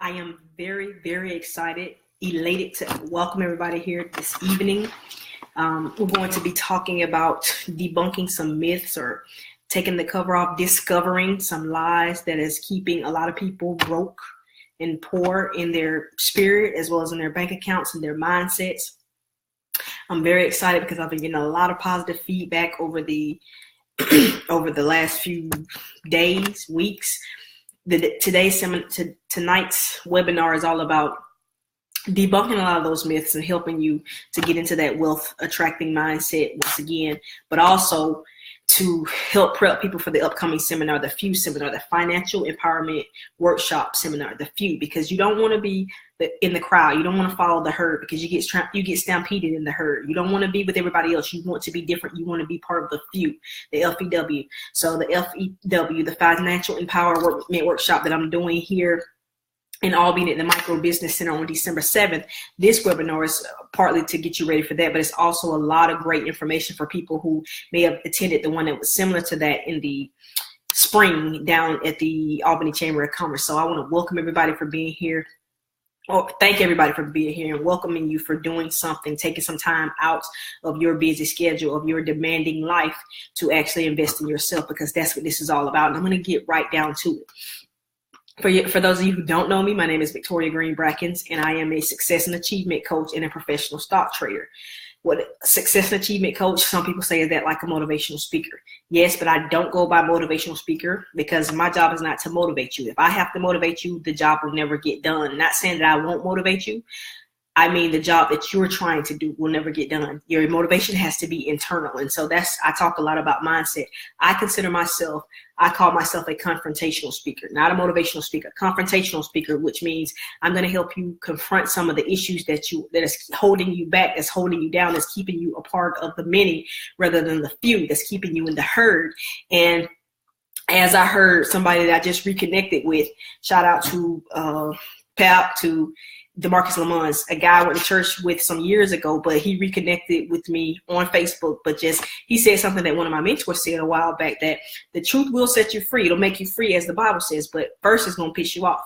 I am very, very excited, elated to welcome everybody here this evening. We're going to be talking about debunking some myths or taking the cover off, discovering some lies that is keeping a lot of people broke and poor in their spirit as well as in their bank accounts and their mindsets. I'm very excited because I've been getting a lot of positive feedback over the last few days, weeks. Tonight's webinar is all about debunking a lot of those myths and helping you to get into that wealth attracting mindset once again, but also to help prep people for the upcoming seminar, the FEW seminar, the Financial Empowerment Workshop seminar, the FEW, because you don't want to be in the crowd. You don't want to follow the herd because you get stampeded in the herd. You don't want to be with everybody else. You want to be different. You want to be part of the FEW, the FEW. So the FEW, the Financial Empowerment Workshop that I'm doing here in Albany at the Micro Business Center on December 7th. This webinar is partly to get you ready for that, but it's also a lot of great information for people who may have attended the one that was similar to that in the spring down at the Albany Chamber of Commerce. So I want to welcome everybody for being here. Thank everybody for being here and welcoming you for doing something, taking some time out of your busy schedule, of your demanding life to actually invest in yourself, because that's what this is all about. And I'm going to get right down to it. For those of you who don't know me, my name is Victoria Green Brackens, and I am a success and achievement coach and a professional stock trader. What success and achievement coach, some people say, is that like a motivational speaker. Yes, but I don't go by motivational speaker because my job is not to motivate you. If I have to motivate you, the job will never get done. Not saying that I won't motivate you. I mean, the job that you're trying to do will never get done. Your motivation has to be internal. And so I talk a lot about mindset. I call myself a confrontational speaker, not a motivational speaker, confrontational speaker, which means I'm going to help you confront some of the issues that is holding you back, that's holding you down, that's keeping you a part of the many rather than the few, that's keeping you in the herd. And as I heard somebody that I just reconnected with, shout out to DeMarcus Lamons, a guy I went to church with some years ago, but he reconnected with me on Facebook. But he said something that one of my mentors said a while back, that the truth will set you free. It'll make you free, as the Bible says, but first it's going to piss you off.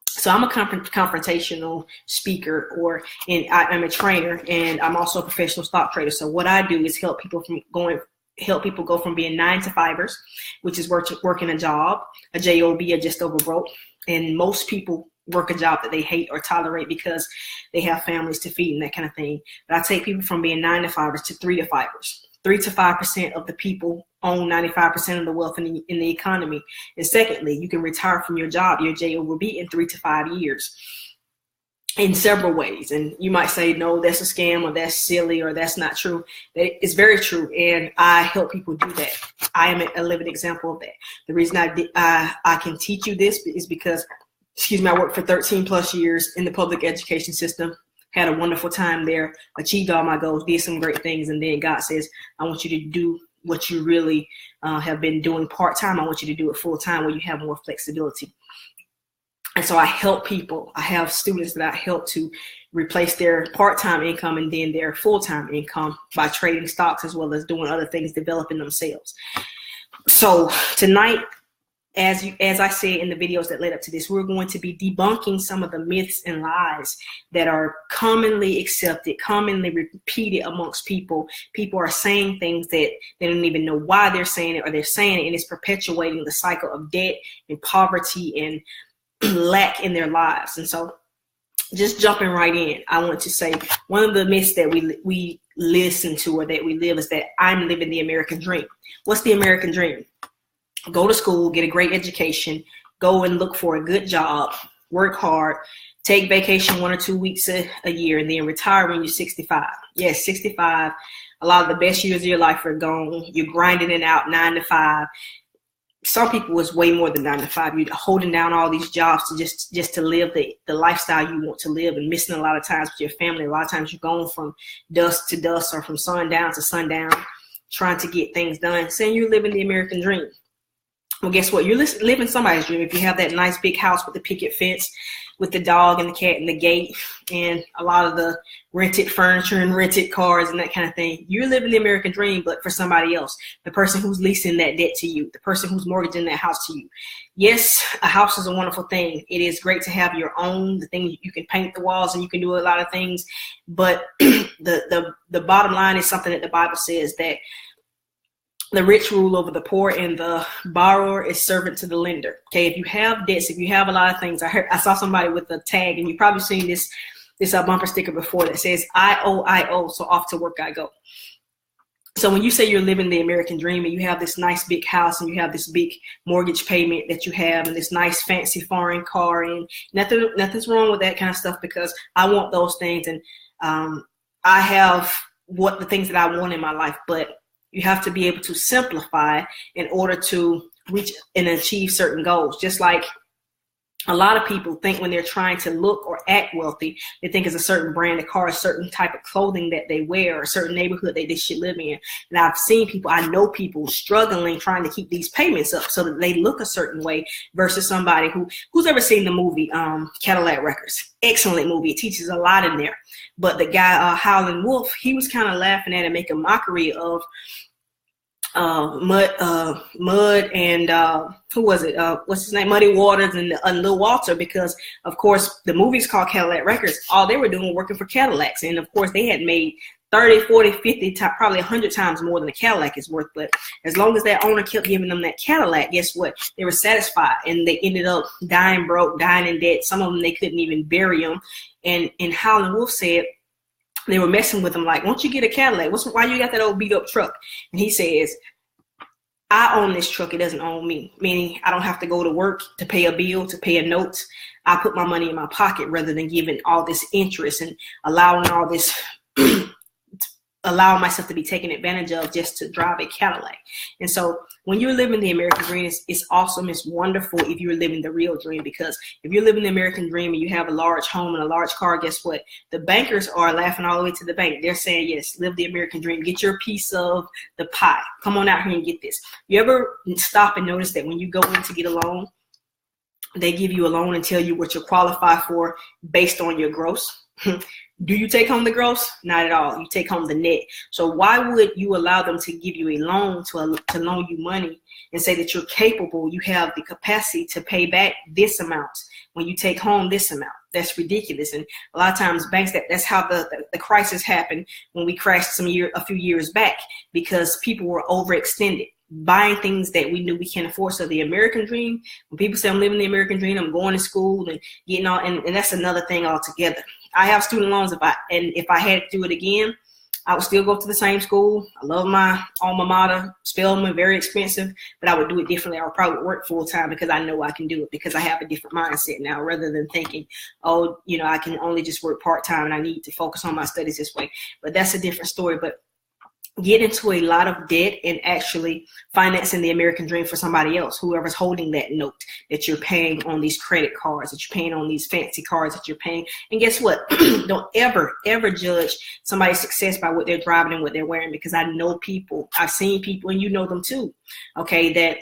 So I'm a confrontational speaker, I'm a trainer, and I'm also a professional stock trader. So what I do is help people go from being 9-to-5ers, which is working a job, a job, or just over broke. And most people work a job that they hate or tolerate because they have families to feed and that kind of thing. But I take people from being 9-to-5ers to 3-to-5ers. 3 to 5% of the people own 95% of the wealth in the economy. And secondly, you can retire from your job, your job will be in 3 to 5 years in several ways. And you might say, no, that's a scam, or that's silly, or that's not true. It's very true. And I help people do that. I am a living example of that. The reason I can teach you this is because I worked for 13 plus years in the public education system, had a wonderful time there, achieved all my goals, did some great things. And then God says, I want you to do what you really have been doing part-time. I want you to do it full-time where you have more flexibility. And so I help people. I have students that I help to replace their part-time income and then their full-time income by trading stocks as well as doing other things, developing themselves. So tonight, as I said in the videos that led up to this, we're going to be debunking some of the myths and lies that are commonly accepted, commonly repeated amongst people. People are saying things that they don't even know why they're saying it, or they're saying it, and it's perpetuating the cycle of debt and poverty and lack in their lives. And so just jumping right in, I want to say one of the myths that we listen to or that we live is that I'm living the American dream. What's the American dream? Go to school, get a great education, go and look for a good job, work hard, take vacation 1 or 2 weeks a year, and then retire when you're 65. Yes, 65. A lot of the best years of your life are gone. You're grinding it out 9 to 5. Some people it's way more than 9 to 5. You're holding down all these jobs to just to live the lifestyle you want to live, and missing a lot of times with your family. A lot of times you're going from dusk to dusk or from sundown to sundown, trying to get things done, saying you're living the American dream. Well, guess what? You're living somebody's dream. If you have that nice big house with the picket fence, with the dog and the cat and the gate, and a lot of the rented furniture and rented cars and that kind of thing, you're living the American dream, but for somebody else, the person who's leasing that debt to you, the person who's mortgaging that house to you. yes, a house is a wonderful thing. It is great to have your own, the thing you can paint the walls and you can do a lot of things. But the bottom line is something that the Bible says, that the rich rule over the poor and the borrower is servant to the lender. Okay, if you have debts, if you have a lot of things, I saw somebody with a tag, and you've probably seen this bumper sticker before that says, I owe, so off to work I go. So when you say you're living the American dream and you have this nice big house and you have this big mortgage payment that you have and this nice fancy foreign car, and nothing's wrong with that kind of stuff, because I want those things, and I have the things that I want in my life. But you have to be able to simplify in order to reach and achieve certain goals. Just like a lot of people think when they're trying to look or act wealthy, they think it's a certain brand of car, a certain type of clothing that they wear, or a certain neighborhood that they should live in. And I know people struggling trying to keep these payments up so that they look a certain way, versus somebody who's ever seen the movie Cadillac Records. Excellent movie. It teaches a lot in there. But the guy, Howlin' Wolf, he was kind of laughing at it, making mockery of Mud and who was it? What's his name? Muddy Waters and Lil Walter, because of course the movie's called Cadillac Records. All they were doing was working for Cadillacs, and of course they had made 30, 40, 50, probably 100 times more than a Cadillac is worth. But as long as that owner kept giving them that Cadillac, guess what? They were satisfied, and they ended up dying broke, dying in debt. Some of them, they couldn't even bury them. And Howlin' Wolf said, they were messing with him like, won't you get a Cadillac? Why you got that old beat up truck? And he says, I own this truck. It doesn't own me. Meaning I don't have to go to work to pay a bill, to pay a note. I put my money in my pocket rather than giving all this interest and allowing all this, allowing myself to be taken advantage of just to drive a Cadillac. And so when you're living the American dream, it's awesome. It's wonderful if you're living the real dream, because if you're living the American dream and you have a large home and a large car, guess what? The bankers are laughing all the way to the bank. They're saying, yes, live the American dream. Get your piece of the pie. Come on out here and get this. You ever stop and notice that when you go in to get a loan, they give you a loan and tell you what you're qualified for based on your gross? Do you take home the gross? Not at all. You take home the net. So why would you allow them to give you a loan, to loan you money and say that you're capable, you have the capacity to pay back this amount when you take home this amount? That's ridiculous. And a lot of times banks, that's how the crisis happened when we crashed a few years back, because people were overextended, buying things that we knew we can't afford. So the American dream, when people say I'm living the American dream, I'm going to school and getting all, and that's another thing altogether. I have student loans. If I had to do it again, I would still go to the same school. I love my alma mater. Spelman, very expensive, but I would do it differently. I would probably work full time because I know I can do it, because I have a different mindset now, rather than thinking, oh, I can only just work part time and I need to focus on my studies this way. But that's a different story. But get into a lot of debt and actually financing the American dream for somebody else, whoever's holding that note that you're paying on these credit cards, that you're paying on these fancy cards that you're paying. And guess what? Don't ever judge somebody's success by what they're driving and what they're wearing, because I know people, I've seen people, and you know them too, okay, that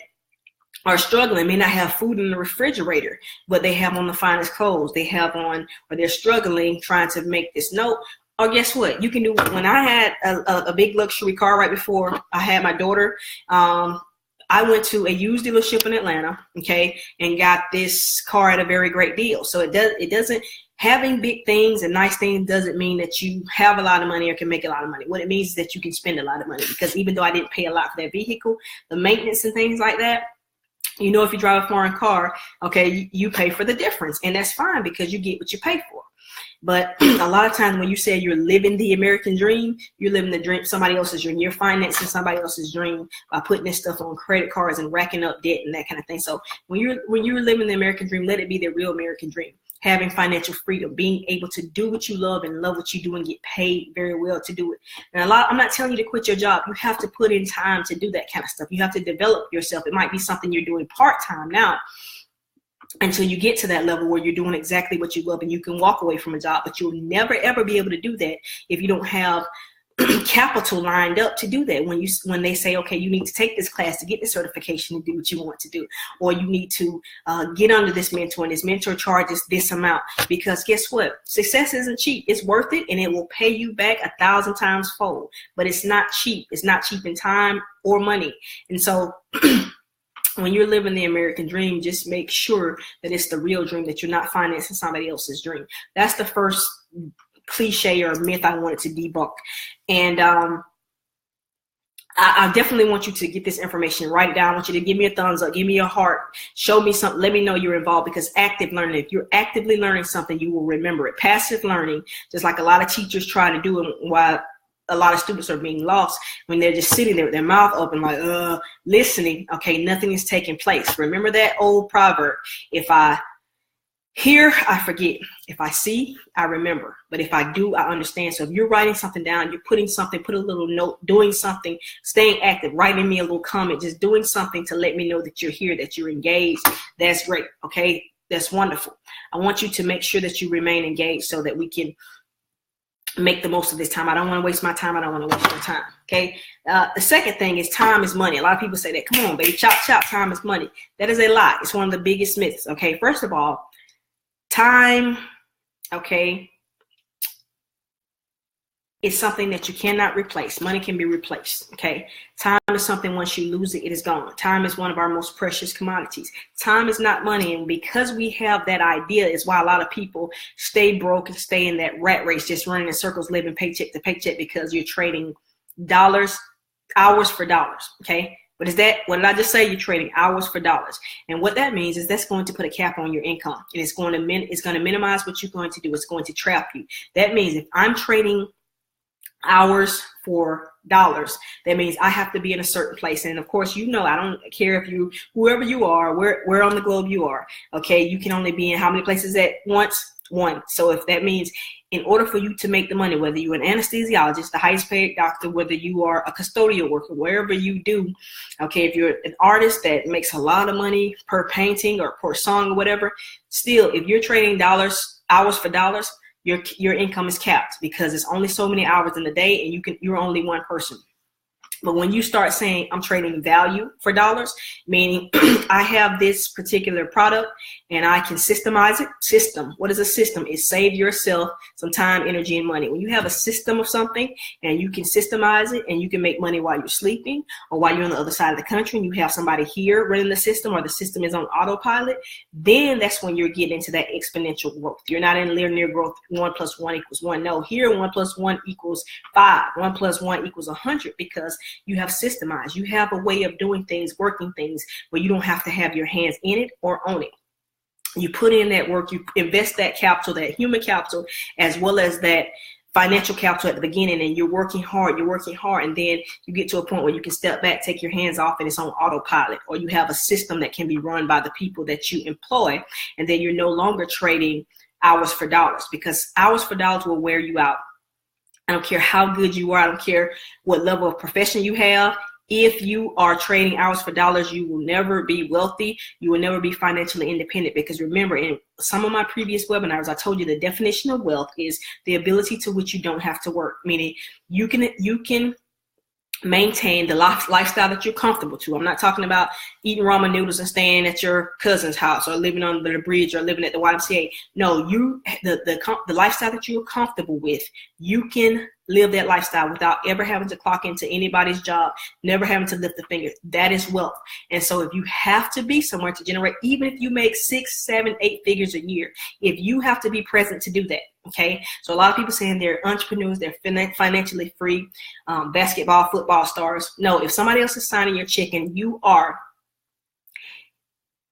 are struggling, may not have food in the refrigerator, but they have on the finest clothes they have on, or they're struggling trying to make this note. Or guess what? You can do, when I had a big luxury car right before I had my daughter, I went to a used dealership in Atlanta, okay, and got this car at a very great deal. So it doesn't, having big things and nice things doesn't mean that you have a lot of money or can make a lot of money. What it means is that you can spend a lot of money, because even though I didn't pay a lot for that vehicle, the maintenance and things like that, if you drive a foreign car, okay, you pay for the difference, and that's fine because you get what you pay for. But a lot of times when you say you're living the American dream, you're living the dream, somebody else's dream. You're financing somebody else's dream by putting this stuff on credit cards and racking up debt and that kind of thing. So when you're living the American dream, let it be the real American dream. Having financial freedom, being able to do what you love and love what you do and get paid very well to do it. And I'm not telling you to quit your job. You have to put in time to do that kind of stuff. You have to develop yourself. It might be something you're doing part-time now, until you get to that level where you're doing exactly what you love and you can walk away from a job. But you'll never, ever be able to do that if you don't have capital lined up to do that. When they say, okay, you need to take this class to get the certification to do what you want to do, or you need to get under this mentor, and this mentor charges this amount, because guess what? Success isn't cheap. It's worth it, and it will pay you back 1,000 times fold, but it's not cheap. It's not cheap in time or money. And so when you're living the American dream, just make sure that it's the real dream, that you're not financing somebody else's dream. That's the first cliche or myth I wanted to debunk. And I definitely want you to get this information, write it down. I want you to give me a thumbs up, give me a heart, show me something, let me know you're involved, because active learning, if you're actively learning something, you will remember it. Passive learning, just like a lot of teachers try to do it, while a lot of students are being lost when they're just sitting there with their mouth open, like, listening. Okay, nothing is taking place. Remember that old proverb, if I hear, I forget. If I see, I remember. But if I do, I understand. So if you're writing something down, you're putting something, put a little note, doing something, staying active, writing me a little comment, just doing something to let me know that you're here, that you're engaged. That's great. Okay, that's wonderful. I want you to make sure that you remain engaged so that we can make the most of this time. I don't want to waste my time. I don't want to waste your time. Okay. The second thing is time is money. A lot of people say that. Come on, baby, chop, chop. Time is money. That is a lie. It's one of the biggest myths. Okay. First of all, time, okay, is something that you cannot replace. Money can be replaced, okay? Time is something, once you lose it, it is gone. Time is one of our most precious commodities. Time is not money, and because we have that idea is why a lot of people stay broke and stay in that rat race, just running in circles, living paycheck to paycheck, because you're trading dollars, hours for dollars, okay? What is that? What did I just say? You're trading hours for dollars. And what that means is that's going to put a cap on your income. And it's going to minimize what you're going to do. It's going to trap you. That means if I'm trading hours for dollars, that means I have to be in a certain place. And of course, you know, I don't care if you, whoever you are, where on the globe you are, okay, you can only be in how many places at once? One. So if that means in order for you to make the money, whether you're an anesthesiologist, the highest paid doctor, whether you are a custodial worker, wherever you do, okay, if you're an artist that makes a lot of money per painting or per song or whatever, still, if you're trading hours for dollars, your income is capped, because it's only so many hours in the day, and you're only one person. But when you start saying I'm trading value for dollars, meaning I have this particular product and I can systemize it. System. What is a system? It save yourself some time, energy, and money. When you have a system of something and you can systemize it and you can make money while you're sleeping or while you're on the other side of the country and you have somebody here running the system, or the system is on autopilot, then that's when you're getting into that exponential growth. You're not in linear growth, 1 + 1 = 1. No, here 1 + 1 = 5. 1 + 1 = 100, because you have systemized. You have a way of doing things, working things, where you don't have to have your hands in it or on it. You put in that work, you invest that capital, that human capital, as well as that financial capital at the beginning, and you're working hard, and then you get to a point where you can step back, take your hands off, and it's on autopilot, or you have a system that can be run by the people that you employ, and then you're no longer trading hours for dollars, because hours for dollars will wear you out. I don't care how good you are. I don't care what level of profession you have. If you are trading hours for dollars, you will never be wealthy. You will never be financially independent, because remember, in some of my previous webinars, I told you the definition of wealth is the ability to which you don't have to work, meaning you can maintain the lifestyle that you're comfortable to. I'm not talking about eating ramen noodles and staying at your cousin's house or living under the bridge or living at the YMCA. No, the lifestyle that you're comfortable with, you can live that lifestyle without ever having to clock into anybody's job, never having to lift a finger. That is wealth. And so if you have to be somewhere to generate, even if you make 6, 7, 8 figures a year, if you have to be present to do that, okay? So a lot of people saying they're entrepreneurs, they're financially free, basketball, football stars. No, if somebody else is signing your check and you are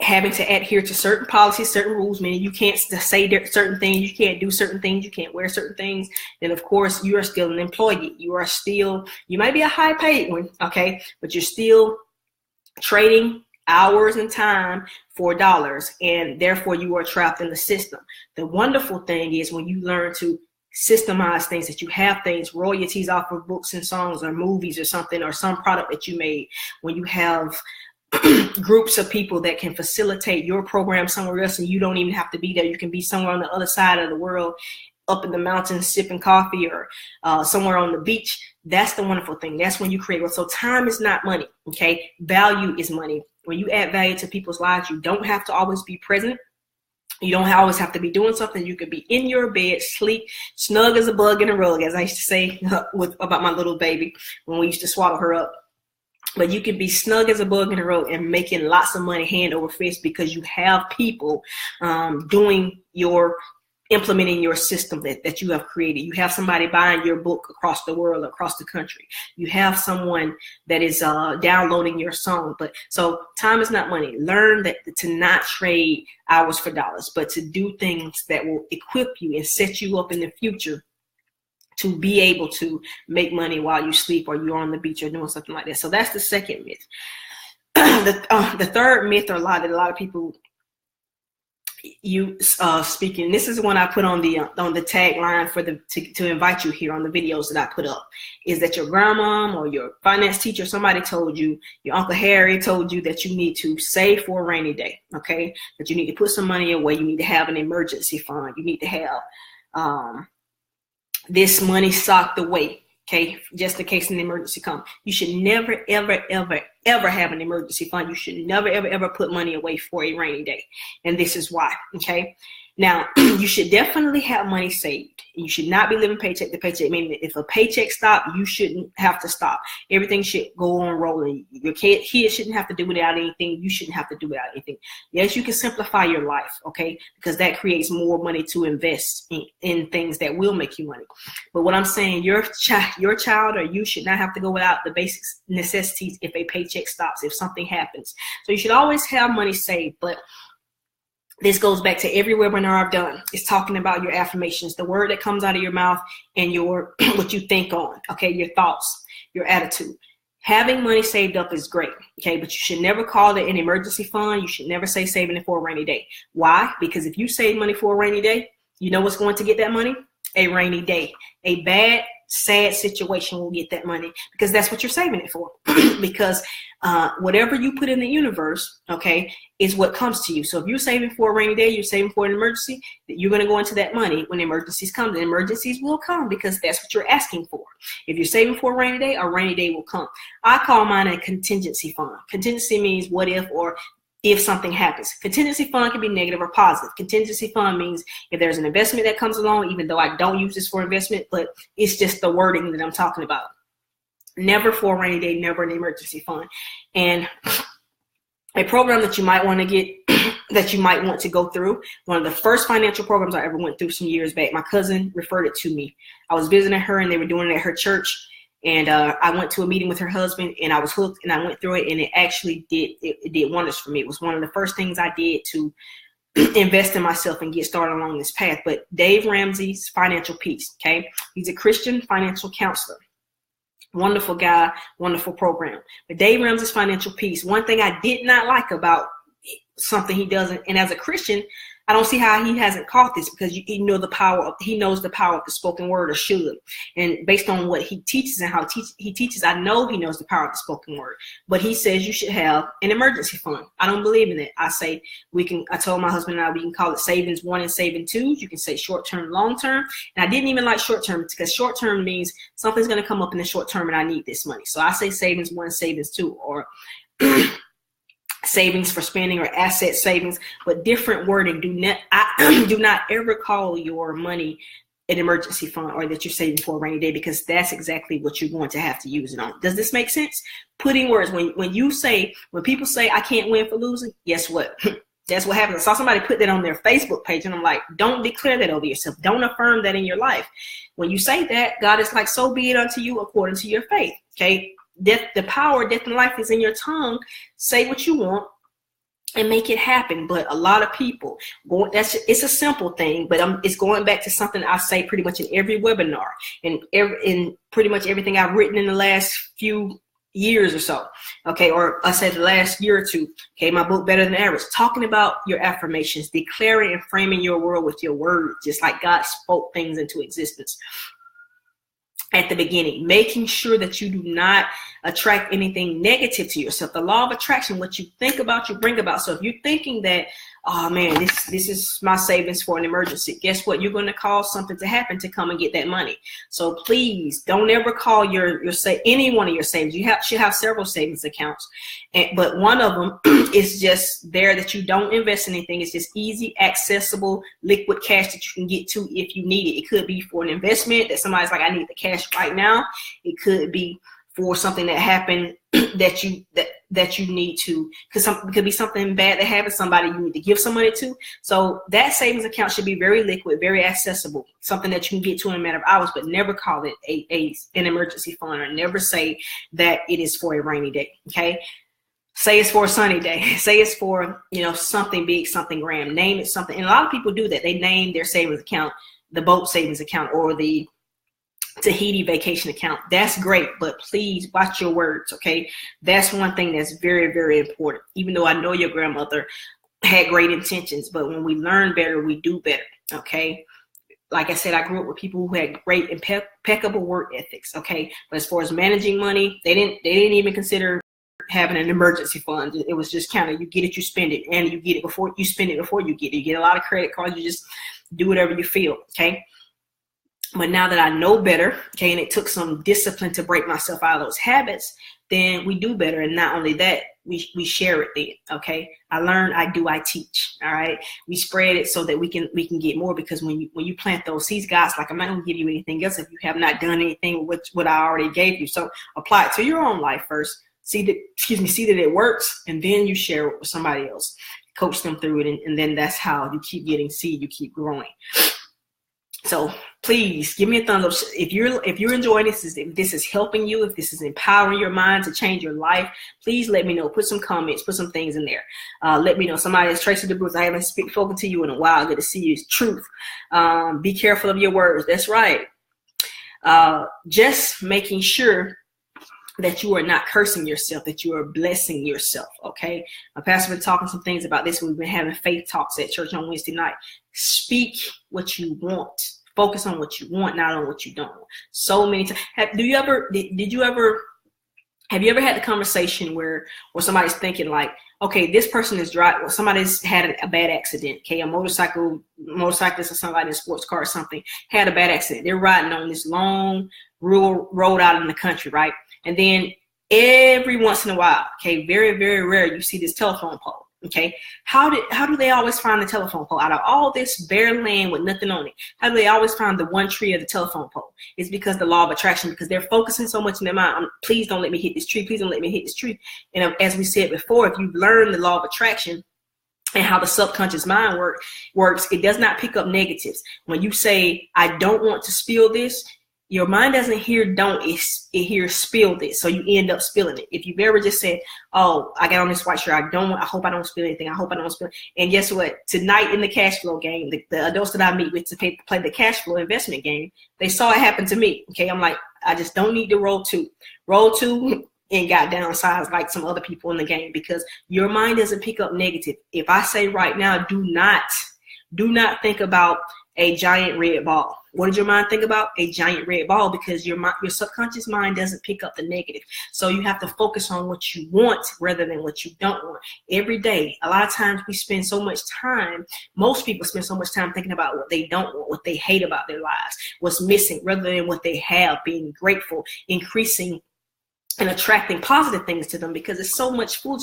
having to adhere to certain policies, certain rules, meaning you can't say certain things, you can't do certain things, you can't wear certain things, then of course you are still an employee. You might be a high paid one, okay, but you're still trading hours and time for dollars, and therefore you are trapped in the system. The wonderful thing is when you learn to systemize things, that you have things, royalties off of books and songs or movies or something, or some product that you made, when you have groups of people that can facilitate your program somewhere else and you don't even have to be there. You can be somewhere on the other side of the world, up in the mountains sipping coffee, or somewhere on the beach. That's the wonderful thing. That's when you create wealth. So time is not money, okay? Value is money. When you add value to people's lives, you don't have to always be present. You don't always have to be doing something. You could be in your bed, sleep, snug as a bug in a rug, as I used to say about my little baby when we used to swaddle her up. But you can be snug as a bug in the road and making lots of money hand over fist because you have people implementing your system that you have created. You have somebody buying your book across the world, across the country. You have someone that is downloading your song. But so time is not money. Learn that to not trade hours for dollars, but to do things that will equip you and set you up in the future to be able to make money while you sleep or you're on the beach or doing something like that. So that's the second myth. The third myth or lie that a lot of people speaking. This is one I put on the tagline to invite you here on the videos that I put up, is that your grandma or your finance teacher, somebody told you, your Uncle Harry told you that you need to save for a rainy day. Okay, that you need to put some money away. You need to have an emergency fund. You need to have this money socked away, okay, just in case an emergency comes. You should never, ever, ever, ever have an emergency fund. You should never, ever, ever put money away for a rainy day. And this is why, okay? Now, you should definitely have money saved. You should not be living paycheck to paycheck. Meaning if a paycheck stops, you shouldn't have to stop. Everything should go on rolling. Your kids shouldn't have to do without anything. You shouldn't have to do without anything. Yes, you can simplify your life, okay? Because that creates more money to invest in things that will make you money. But what I'm saying, your child or you should not have to go without the basic necessities if a paycheck stops, if something happens. So you should always have money saved. But this goes back to every webinar I've done. It's talking about your affirmations, the word that comes out of your mouth, and your what you think on, okay, your thoughts, your attitude. Having money saved up is great, okay, but you should never call it an emergency fund. You should never say saving it for a rainy day. Why? Because if you save money for a rainy day, you know what's going to get that money? A rainy day. A bad, sad situation will get that money because that's what you're saving it for. Because whatever you put in the universe, okay, is what comes to you. So if you're saving for a rainy day, you're saving for an emergency, you're going to go into that money when emergencies come. The emergencies will come because that's what you're asking for. If you're saving for a rainy day will come. I call mine a contingency fund. Contingency means what if or if something happens. Contingency fund can be negative or positive. Contingency fund means if there's an investment that comes along, even though I don't use this for investment, but it's just the wording that I'm talking about. Never for a rainy day, never an emergency fund. And a program that you might want to get, that you might want to go through, one of the first financial programs I ever went through some years back, my cousin referred it to me. I was visiting her and they were doing it at her church. And I went to a meeting with her husband and I was hooked and I went through it and it actually did wonders for me. It was one of the first things I did to invest in myself and get started along this path. But Dave Ramsey's Financial Peace, okay? He's a Christian financial counselor. Wonderful guy, wonderful program. But Dave Ramsey's Financial Peace, one thing I did not like about something he doesn't, and as a Christian, I don't see how he hasn't caught this because he knows the power of the spoken word, or should. And based on what he teaches and how he teaches, I know he knows the power of the spoken word. But he says you should have an emergency fund. I don't believe in it. I say I told my husband and I, we can call it savings 1 and savings 2. You can say short term, long term. And I didn't even like short term because short term means something's going to come up in the short term and I need this money. So I say savings 1, savings 2, or savings for spending or asset savings, but different wording. Do not ever call your money an emergency fund or that you're saving for a rainy day, because that's exactly what you're going to have to use it on. Does this make sense? Putting words, when people say I can't win for losing, guess what? That's what happens. I saw somebody put that on their Facebook page and I'm like, don't declare that over yourself. Don't affirm that in your life. When you say that, God is like, so be it unto you according to your faith. Okay. The power of death and life is in your tongue. Say what you want and make it happen. But a lot of people, it's a simple thing, but it's going back to something I say pretty much in every webinar and in pretty much everything I've written in the last few years or so. Okay, or I said the last year or two. Okay, my book, Better Than Average, talking about your affirmations, declaring and framing your world with your word, just like God spoke things into existence at the beginning, making sure that you do not attract anything negative to yourself. The law of attraction, what you think about, you bring about. So if you're thinking that, oh man, this is my savings for an emergency, guess what? You're going to cause something to happen to come and get that money. So please don't ever call any one of your savings. You should have several savings accounts, but one of them is just there that you don't invest in anything. It's just easy, accessible, liquid cash that you can get to if you need it. It could be for an investment that somebody's like, I need the cash right now. It could be for something that happened that you need to, because it could be something bad that happened, somebody you need to give some money to. So that savings account should be very liquid, very accessible, something that you can get to in a matter of hours, but never call it an emergency fund, or never say that it is for a rainy day. Okay. Say it's for a sunny day. Say it's for, something big, something grand. Name it something. And a lot of people do that. They name their savings account the boat savings account or the Tahiti vacation account. That's great, but please watch your words, okay? That's one thing that's very, very important. Even though I know your grandmother had great intentions, but when we learn better, we do better, okay? Like I said, I grew up with people who had great impeccable work ethics, okay? But as far as managing money, they didn't even consider having an emergency fund. It was just kind of, you get it, you spend it, and you get it before you spend it before you get it. You get a lot of credit cards, you just do whatever you feel, okay? But now that I know better, okay, and it took some discipline to break myself out of those habits, then we do better. And not only that, we share it then, okay? I learn, I do, I teach, all right? We spread it so that we can get more, because when you plant those seeds, God's like, I'm not going to give you anything else if you have not done anything with what I already gave you. So apply it to your own life first. See that it works, and then you share it with somebody else. Coach them through it, and then that's how you keep getting seed, you keep growing. So please give me a thumbs up if you're enjoying this. If this is helping you, if this is empowering your mind to change your life, please let me know. Put some comments, put some things in there. Let me know. Somebody is Tracy DeBruce. I haven't spoken to you in a while. Good to see you. It's truth. Be careful of your words. That's right. Just making sure that you are not cursing yourself, that you are blessing yourself, okay? My pastor been talking some things about this. We've been having faith talks at church on Wednesday night. Speak what you want. Focus on what you want, not on what you don't want. So many times. Have you ever had the conversation where somebody's thinking like, okay, this person is driving, or somebody's had a bad accident, okay? A motorcyclist or somebody in a sports car or something had a bad accident. They're riding on this long rural road out in the country, right? And then every once in a while, okay, very, very rare, you see this telephone pole, okay? How do they always find the telephone pole? Out of all this bare land with nothing on it, how do they always find the one tree of the telephone pole? It's because the law of attraction, because they're focusing so much in their mind. Please don't let me hit this tree. Please don't let me hit this tree. And as we said before, if you've learned the law of attraction and how the subconscious mind works, it does not pick up negatives. When you say, I don't want to spill this, your mind doesn't hear don't, it hears spill this. So you end up spilling it. If you've ever just said, oh, I got on this white shirt, I hope I don't spill anything. I hope I don't spill. And guess what? Tonight in the cash flow game, the adults that I meet with to play the cash flow investment game, they saw it happen to me. Okay. I'm like, I just don't need to roll two and got downsized like some other people in the game, because your mind doesn't pick up negative. If I say right now, do not think about a giant red ball. What did your mind think about? A giant red ball, because your subconscious mind doesn't pick up the negative. So you have to focus on what you want rather than what you don't want every day. A lot of times most people spend so much time thinking about what they don't want, what they hate about their lives, what's missing, rather than what they have, being grateful, increasing and attracting positive things to them, because it's so much food.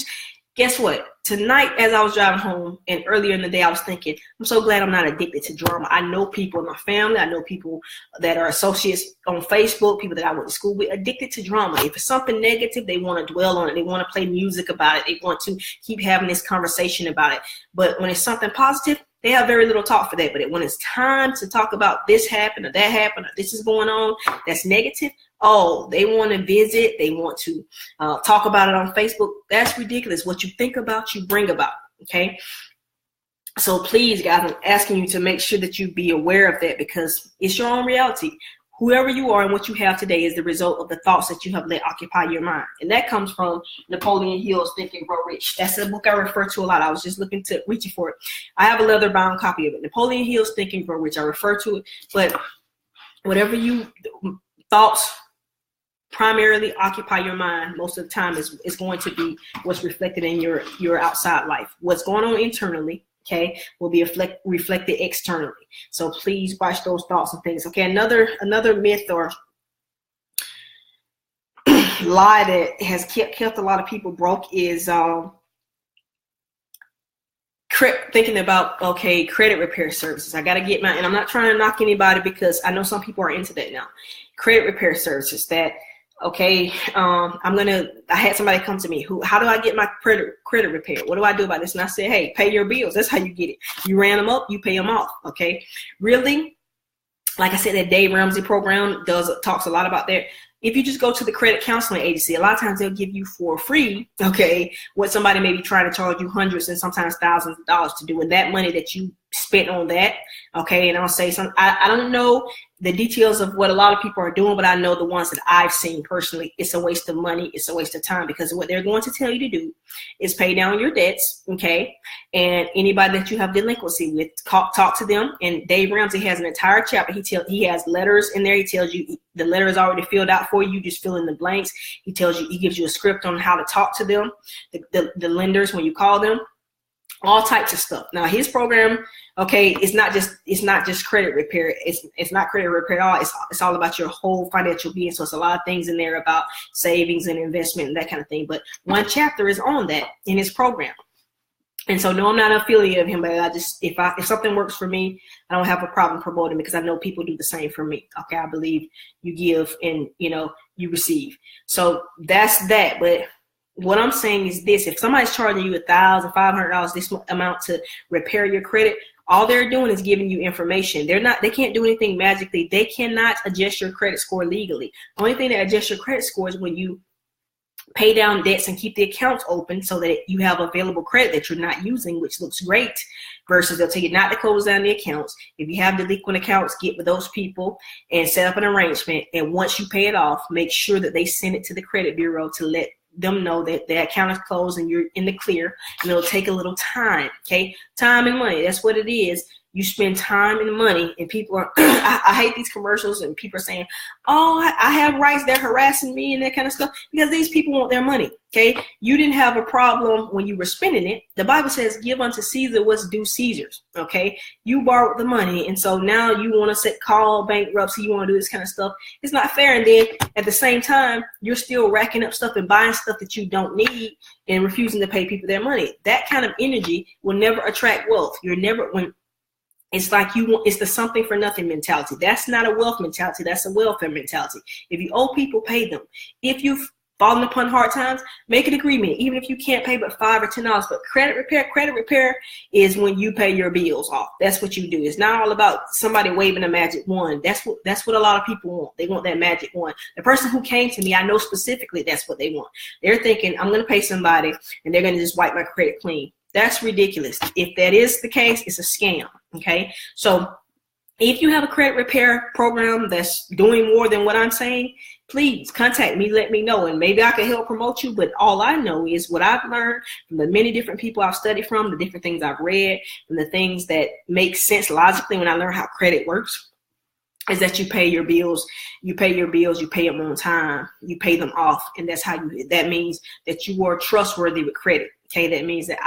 Guess what? Tonight, as I was driving home and earlier in the day, I was thinking, I'm so glad I'm not addicted to drama. I know people in my family. I know people that are associates on Facebook, people that I went to school with, addicted to drama. If it's something negative, they want to dwell on it. They want to play music about it. They want to keep having this conversation about it. But when it's something positive, they have very little talk for that. But when it's time to talk about this happened or that happened or this is going on, that's negative, oh, they want to visit. They want to talk about it on Facebook. That's ridiculous. What you think about, you bring about, okay? So please, guys, I'm asking you to make sure that you be aware of that, because it's your own reality. Whoever you are and what you have today is the result of the thoughts that you have let occupy your mind. And that comes from Napoleon Hill's Think and Grow Rich. That's a book I refer to a lot. I was just reaching for it. I have a leather bound copy of it. Napoleon Hill's Think and Grow Rich. I refer to it. But whatever thoughts primarily occupy your mind most of the time is going to be what's reflected in your outside life. What's going on internally, okay, will be reflected externally. So please watch those thoughts and things. Okay, another myth or lie that has kept a lot of people broke is thinking about, okay, credit repair services. I got to get and I'm not trying to knock anybody, because I know some people are into that now. Credit repair services that Okay, I had somebody come to me how do I get my credit repaired? What do I do about this? And I said, hey, pay your bills. That's how you get it. You ran them up, you pay them off. Okay, really, like I said, that Dave Ramsey program talks a lot about that. If you just go to the credit counseling agency, a lot of times they'll give you for free, okay, what somebody may be trying to charge you hundreds and sometimes thousands of dollars to do. And that money that you spent on that, okay, and I'll say I don't know the details of what a lot of people are doing, but I know the ones that I've seen personally, it's a waste of money, it's a waste of time, because what they're going to tell you to do is pay down your debts, okay, and anybody that you have delinquency with, talk to them. And Dave Ramsey has an entire chapter. He has letters in there. He tells you the letter is already filled out for you. You just fill in the blanks. He gives you a script on how to talk to them, the lenders when you call them. All types of stuff. Now his program, okay, it's not just credit repair. It's not credit repair at all. It's all about your whole financial being. So it's a lot of things in there about savings and investment and that kind of thing. But one chapter is on that in his program. And so no, I'm not an affiliate of him, but if something works for me, I don't have a problem promoting, because I know people do the same for me. Okay, I believe you give and you receive. So that's that. But what I'm saying is this: if somebody's charging you $1,500, this amount to repair your credit, all they're doing is giving you information. They can't do anything magically. They cannot adjust your credit score legally. The only thing that adjusts your credit score is when you pay down debts and keep the accounts open so that you have available credit that you're not using, which looks great, versus they'll tell you not to close down the accounts. If you have delinquent accounts, get with those people and set up an arrangement. And once you pay it off, make sure that they send it to the credit bureau to let them know that the account is closed and you're in the clear. And it'll take a little time, okay? Time and money, that's what it is. You spend time and money, and people are, I hate these commercials, and people are saying, oh, I have rights, they're harassing me and that kind of stuff, because these people want their money, okay? You didn't have a problem when you were spending it. The Bible says, give unto Caesar what's due Caesar's, okay? You borrowed the money, and so now you want to call bankruptcy, you want to do this kind of stuff. It's not fair. And then at the same time, you're still racking up stuff and buying stuff that you don't need and refusing to pay people their money. That kind of energy will never attract wealth. It's like it's the something for nothing mentality. That's not a wealth mentality. That's a welfare mentality. If you owe people, pay them. If you've fallen upon hard times, make an agreement, even if you can't pay but $5 or $10. But credit repair is when you pay your bills off. That's what you do. It's not all about somebody waving a magic wand. That's what a lot of people want. They want that magic wand. The person who came to me, I know specifically that's what they want. They're thinking, I'm going to pay somebody and they're going to just wipe my credit clean. That's ridiculous. If that is the case, it's a scam. Okay, so if you have a credit repair program that's doing more than what I'm saying, please contact me, let me know, and maybe I can help promote you. But all I know is what I've learned from the many different people I've studied from, the different things I've read, and the things that make sense logically when I learn how credit works, is that you pay your bills, you pay them on time, you pay them off. And that means that you are trustworthy with credit. Okay, that means that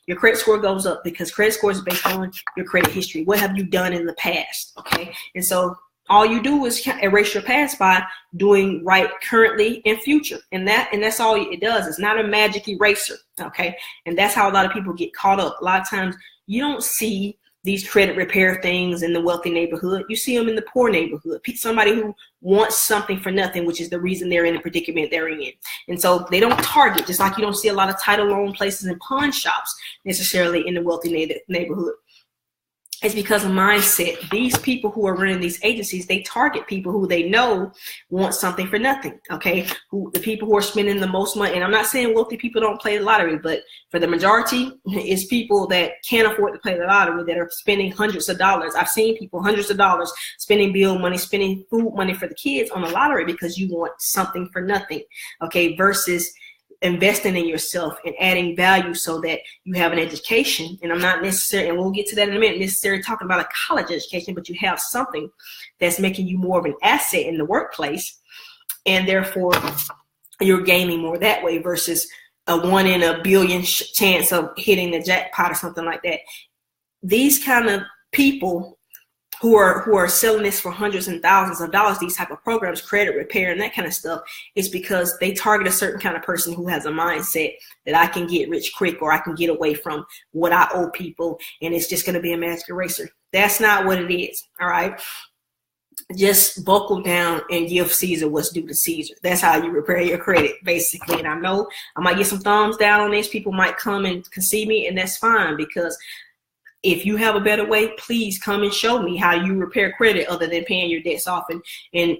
your credit score goes up, because credit score is based on your credit history. What have you done in the past? Okay, and so all you do is erase your past by doing right currently and future. And that's all it does. It's not a magic eraser. Okay, and that's how a lot of people get caught up. A lot of times you don't see these credit repair things in the wealthy neighborhood. You see them in the poor neighborhood. Somebody who wants something for nothing, which is the reason they're in the predicament they're in. And so they don't target, just like you don't see a lot of title loan places and pawn shops necessarily in the wealthy neighborhood. It's because of mindset. These people who are running these agencies, they target people who they know want something for nothing, okay? The people who are spending the most money, and I'm not saying wealthy people don't play the lottery, but for the majority, it's people that can't afford to play the lottery that are spending hundreds of dollars. I've seen people hundreds of dollars spending bill money, spending food money for the kids on the lottery because you want something for nothing, okay, versus investing in yourself and adding value so that you have an education. And I'm not necessarily, and we'll get to that in a minute, necessarily talking about a college education, but you have something that's making you more of an asset in the workplace. And therefore you're gaining more that way versus a 1 in a billion chance of hitting the jackpot or something like that. These kind of people who are selling this for hundreds and thousands of dollars, these type of programs, credit repair and that kind of stuff, is because they target a certain kind of person who has a mindset that I can get rich quick, or I can get away from what I owe people, and it's just going to be a magic eraser. That's not what it is, all right? just buckle down and give Caesar what's due to Caesar. That's how you repair your credit, basically. And I know I might get some thumbs down on this. People might come and see me, and that's fine, because if you have a better way, please come and show me how you repair credit other than paying your debts off and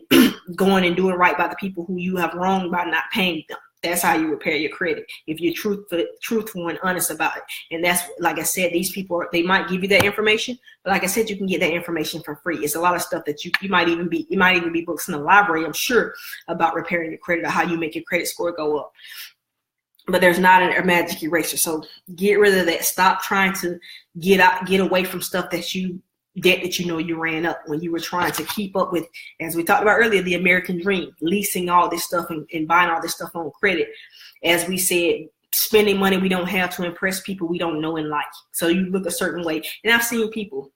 going and doing right by the people who you have wronged by not paying them. That's how you repair your credit, if you're truthful and honest about it. And that's, like I said, these people, they might give you that information, but like I said, you can get that information for free. It's a lot of stuff that you might even be books in the library, I'm sure, about repairing your credit or how you make your credit score go up. But there's not a magic eraser. So get rid of that. Stop trying to get away from stuff that you know you ran up when you were trying to keep up with, as we talked about earlier, the American dream, leasing all this stuff and buying all this stuff on credit. As we said, spending money we don't have to impress people we don't know and like. So you look a certain way. And I've seen people,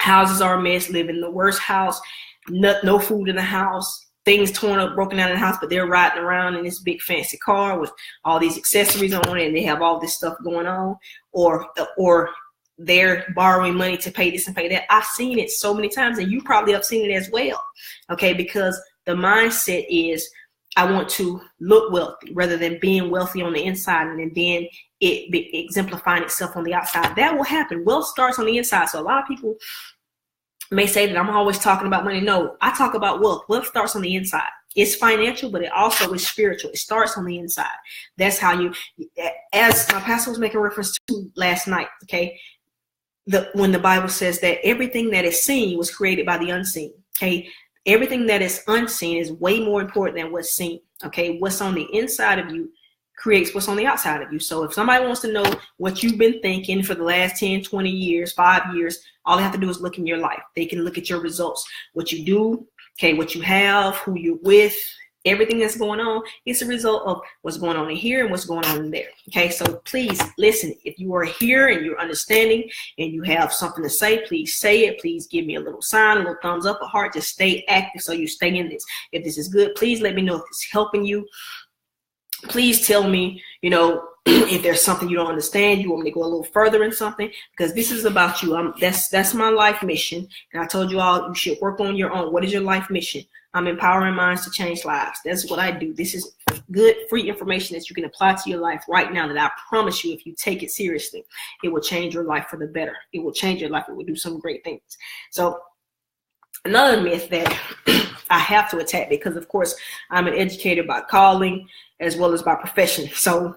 houses are a mess, live in the worst house, no food in the house, things torn up, broken down in the house, but they're riding around in this big fancy car with all these accessories on it, and they have all this stuff going on, or they're borrowing money to pay this and pay that. I've seen it so many times, and you probably have seen it as well, okay? Because the mindset is, I want to look wealthy rather than being wealthy on the inside and then it exemplifying itself on the outside. That will happen. Wealth starts on the inside. So a lot of people may say that I'm always talking about money. No, I talk about wealth. Wealth starts on the inside. It's financial, but it also is spiritual. It starts on the inside. That's how you, as my pastor was making reference to last night, okay, when the Bible says that everything that is seen was created by the unseen, okay? Everything that is unseen is way more important than what's seen, okay? What's on the inside of you creates what's on the outside of you. So if somebody wants to know what you've been thinking for the last 10, 20 years, 5 years, all they have to do is look in your life. They can look at your results, what you do, okay, what you have, who you're with, everything that's going on. It's a result of what's going on in here and what's going on in there. Okay, so please listen. If you are here and you're understanding and you have something to say, please say it. Please give me a little sign, a little thumbs up, a heart. Just stay active so you stay in this. If this is good, please let me know if it's helping you. Please tell me, if there's something you don't understand, you want me to go a little further in something, because this is about you. That's my life mission. And I told you all, you should work on your own. What is your life mission? I'm empowering minds to change lives. That's what I do. This is good, free information that you can apply to your life right now, that I promise you, if you take it seriously, it will change your life for the better. It will change your life. It will do some great things. So another myth that I have to attack, because of course I'm an educator by calling as well as by profession. So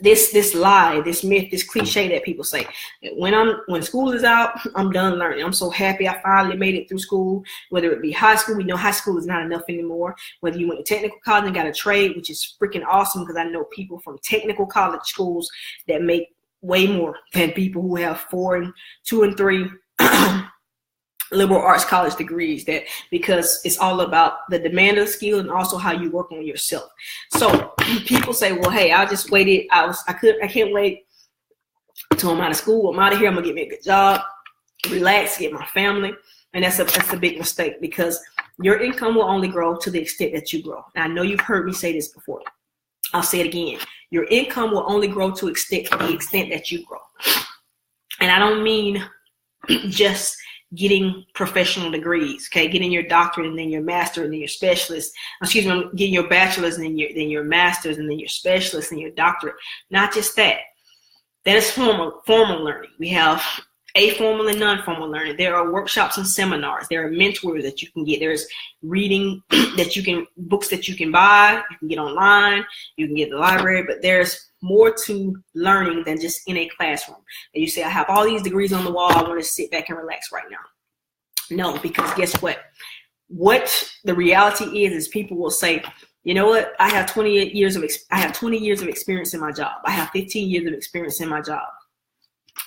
this lie, this myth, this cliche that people say, when school is out, I'm done learning. I'm so happy I finally made it through school, whether it be high school. We know high school is not enough anymore. Whether you went to technical college and got a trade, which is freaking awesome, because I know people from technical college schools that make way more than people who have 4 and 2 and 3 liberal arts college degrees, that because it's all about the demand of the skill and also how you work on yourself. So people say, well, hey, I just waited. I can't wait until I'm out of school. I'm out of here. I'm gonna get me a good job, relax, get my family. And that's a big mistake, because your income will only grow to the extent that you grow. And I know you've heard me say this before. I'll say it again. Your income will only grow to the extent that you grow. And I don't mean just getting professional degrees, okay, getting your doctorate and then your master and then your specialist, getting your bachelor's and then your master's and then your specialist and your doctorate. Not just that. That is formal learning. We have a-formal and non-formal learning. There are workshops and seminars. There are mentors that you can get. There's reading books that you can buy, you can get online, you can get at the library, but there's more to learning than just in a classroom. And you say, I have all these degrees on the wall, I want to sit back and relax right now. No, because guess what? What the reality is people will say, you know what? I have 20 years of experience in my job. I have 15 years of experience in my job.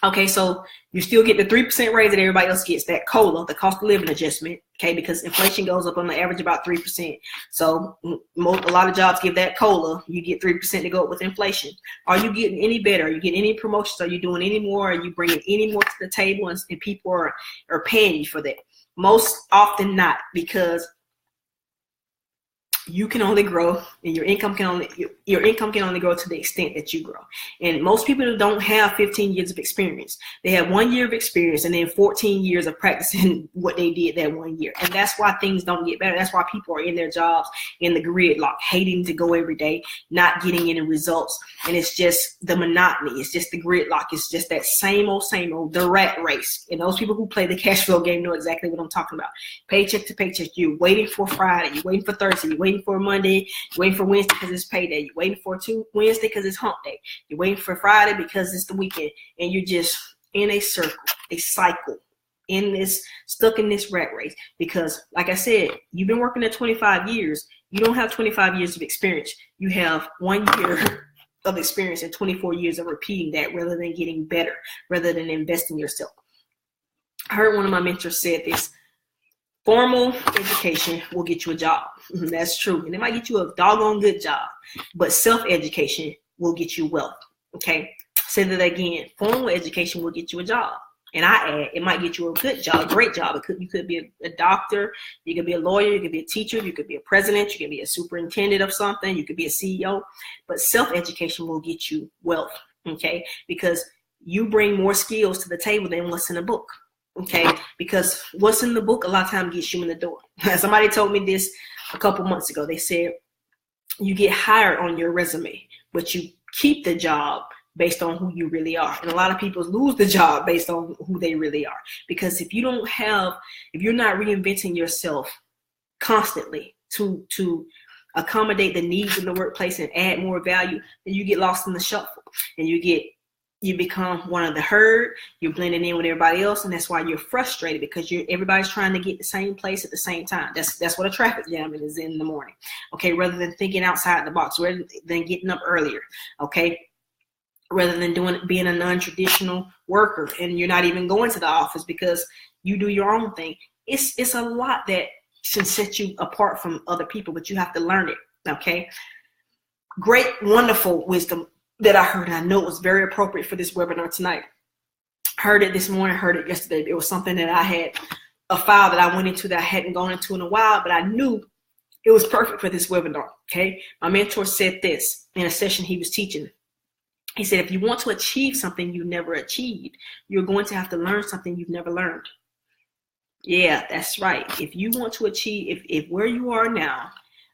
Okay, so you still get the 3% raise that everybody else gets, that COLA, the cost of living adjustment, okay, because inflation goes up on the average about 3%. So a lot of jobs give that COLA. You get 3% to go up with inflation. Are you getting any better? Are you getting any promotions? Are you doing any more? Are you bringing any more to the table? And people are paying you for that. Most often not, because you can only grow, and your income can only grow to the extent that you grow. And most people don't have 15 years of experience. They have 1 year of experience and then 14 years of practicing what they did that 1 year. And that's why things don't get better. That's why people are in their jobs in the gridlock, hating to go every day, not getting any results. And it's just the monotony. It's just the gridlock. It's just that same old, the rat race. And those people who play the cash flow game know exactly what I'm talking about. Paycheck to paycheck. You're waiting for Friday. You're waiting for Thursday. You're waiting for Monday. You're waiting for Wednesday because it's payday. You're waiting for Wednesday because it's hump day. You're waiting for Friday because it's the weekend. And you're just in a circle, a cycle, stuck in this rat race. Because like I said, you've been working at 25 years. You don't have 25 years of experience. You have 1 year of experience and 24 years of repeating that rather than getting better, rather than investing yourself. I heard one of my mentors said this: formal education will get you a job. That's true. And it might get you a doggone good job, but self-education will get you wealth. Okay. Say that again. Formal education will get you a job. And I add, it might get you a good job, a great job. You could be a doctor, you could be a lawyer, you could be a teacher, you could be a president, you could be a superintendent of something, you could be a CEO. But self-education will get you wealth. Okay. Because you bring more skills to the table than what's in a book. Okay, because what's in the book a lot of times gets you in the door. Somebody told me this a couple months ago. They said you get hired on your resume, but you keep the job based on who you really are. And a lot of people lose the job based on who they really are. Because if you're not reinventing yourself constantly to accommodate the needs in the workplace and add more value, then you get lost in the shuffle and you become one of the herd. You're blending in with everybody else, and that's why you're frustrated, because everybody's trying to get the same place at the same time. That's what a traffic jam is in the morning. Okay, rather than thinking outside the box, rather than getting up earlier. Okay, rather than being a non-traditional worker, and you're not even going to the office because you do your own thing. It's a lot that can set you apart from other people, but you have to learn it. Okay, great, wonderful wisdom that I heard. I know it was very appropriate for this webinar tonight. Heard it this morning, heard it yesterday. It was something that I had, a file that I went into that I hadn't gone into in a while, but I knew it was perfect for this webinar. Okay. My mentor said this in a session he was teaching. He said, if you want to achieve something you never achieved, you're going to have to learn something you've never learned. Yeah, that's right. If you want to achieve, if where you are now,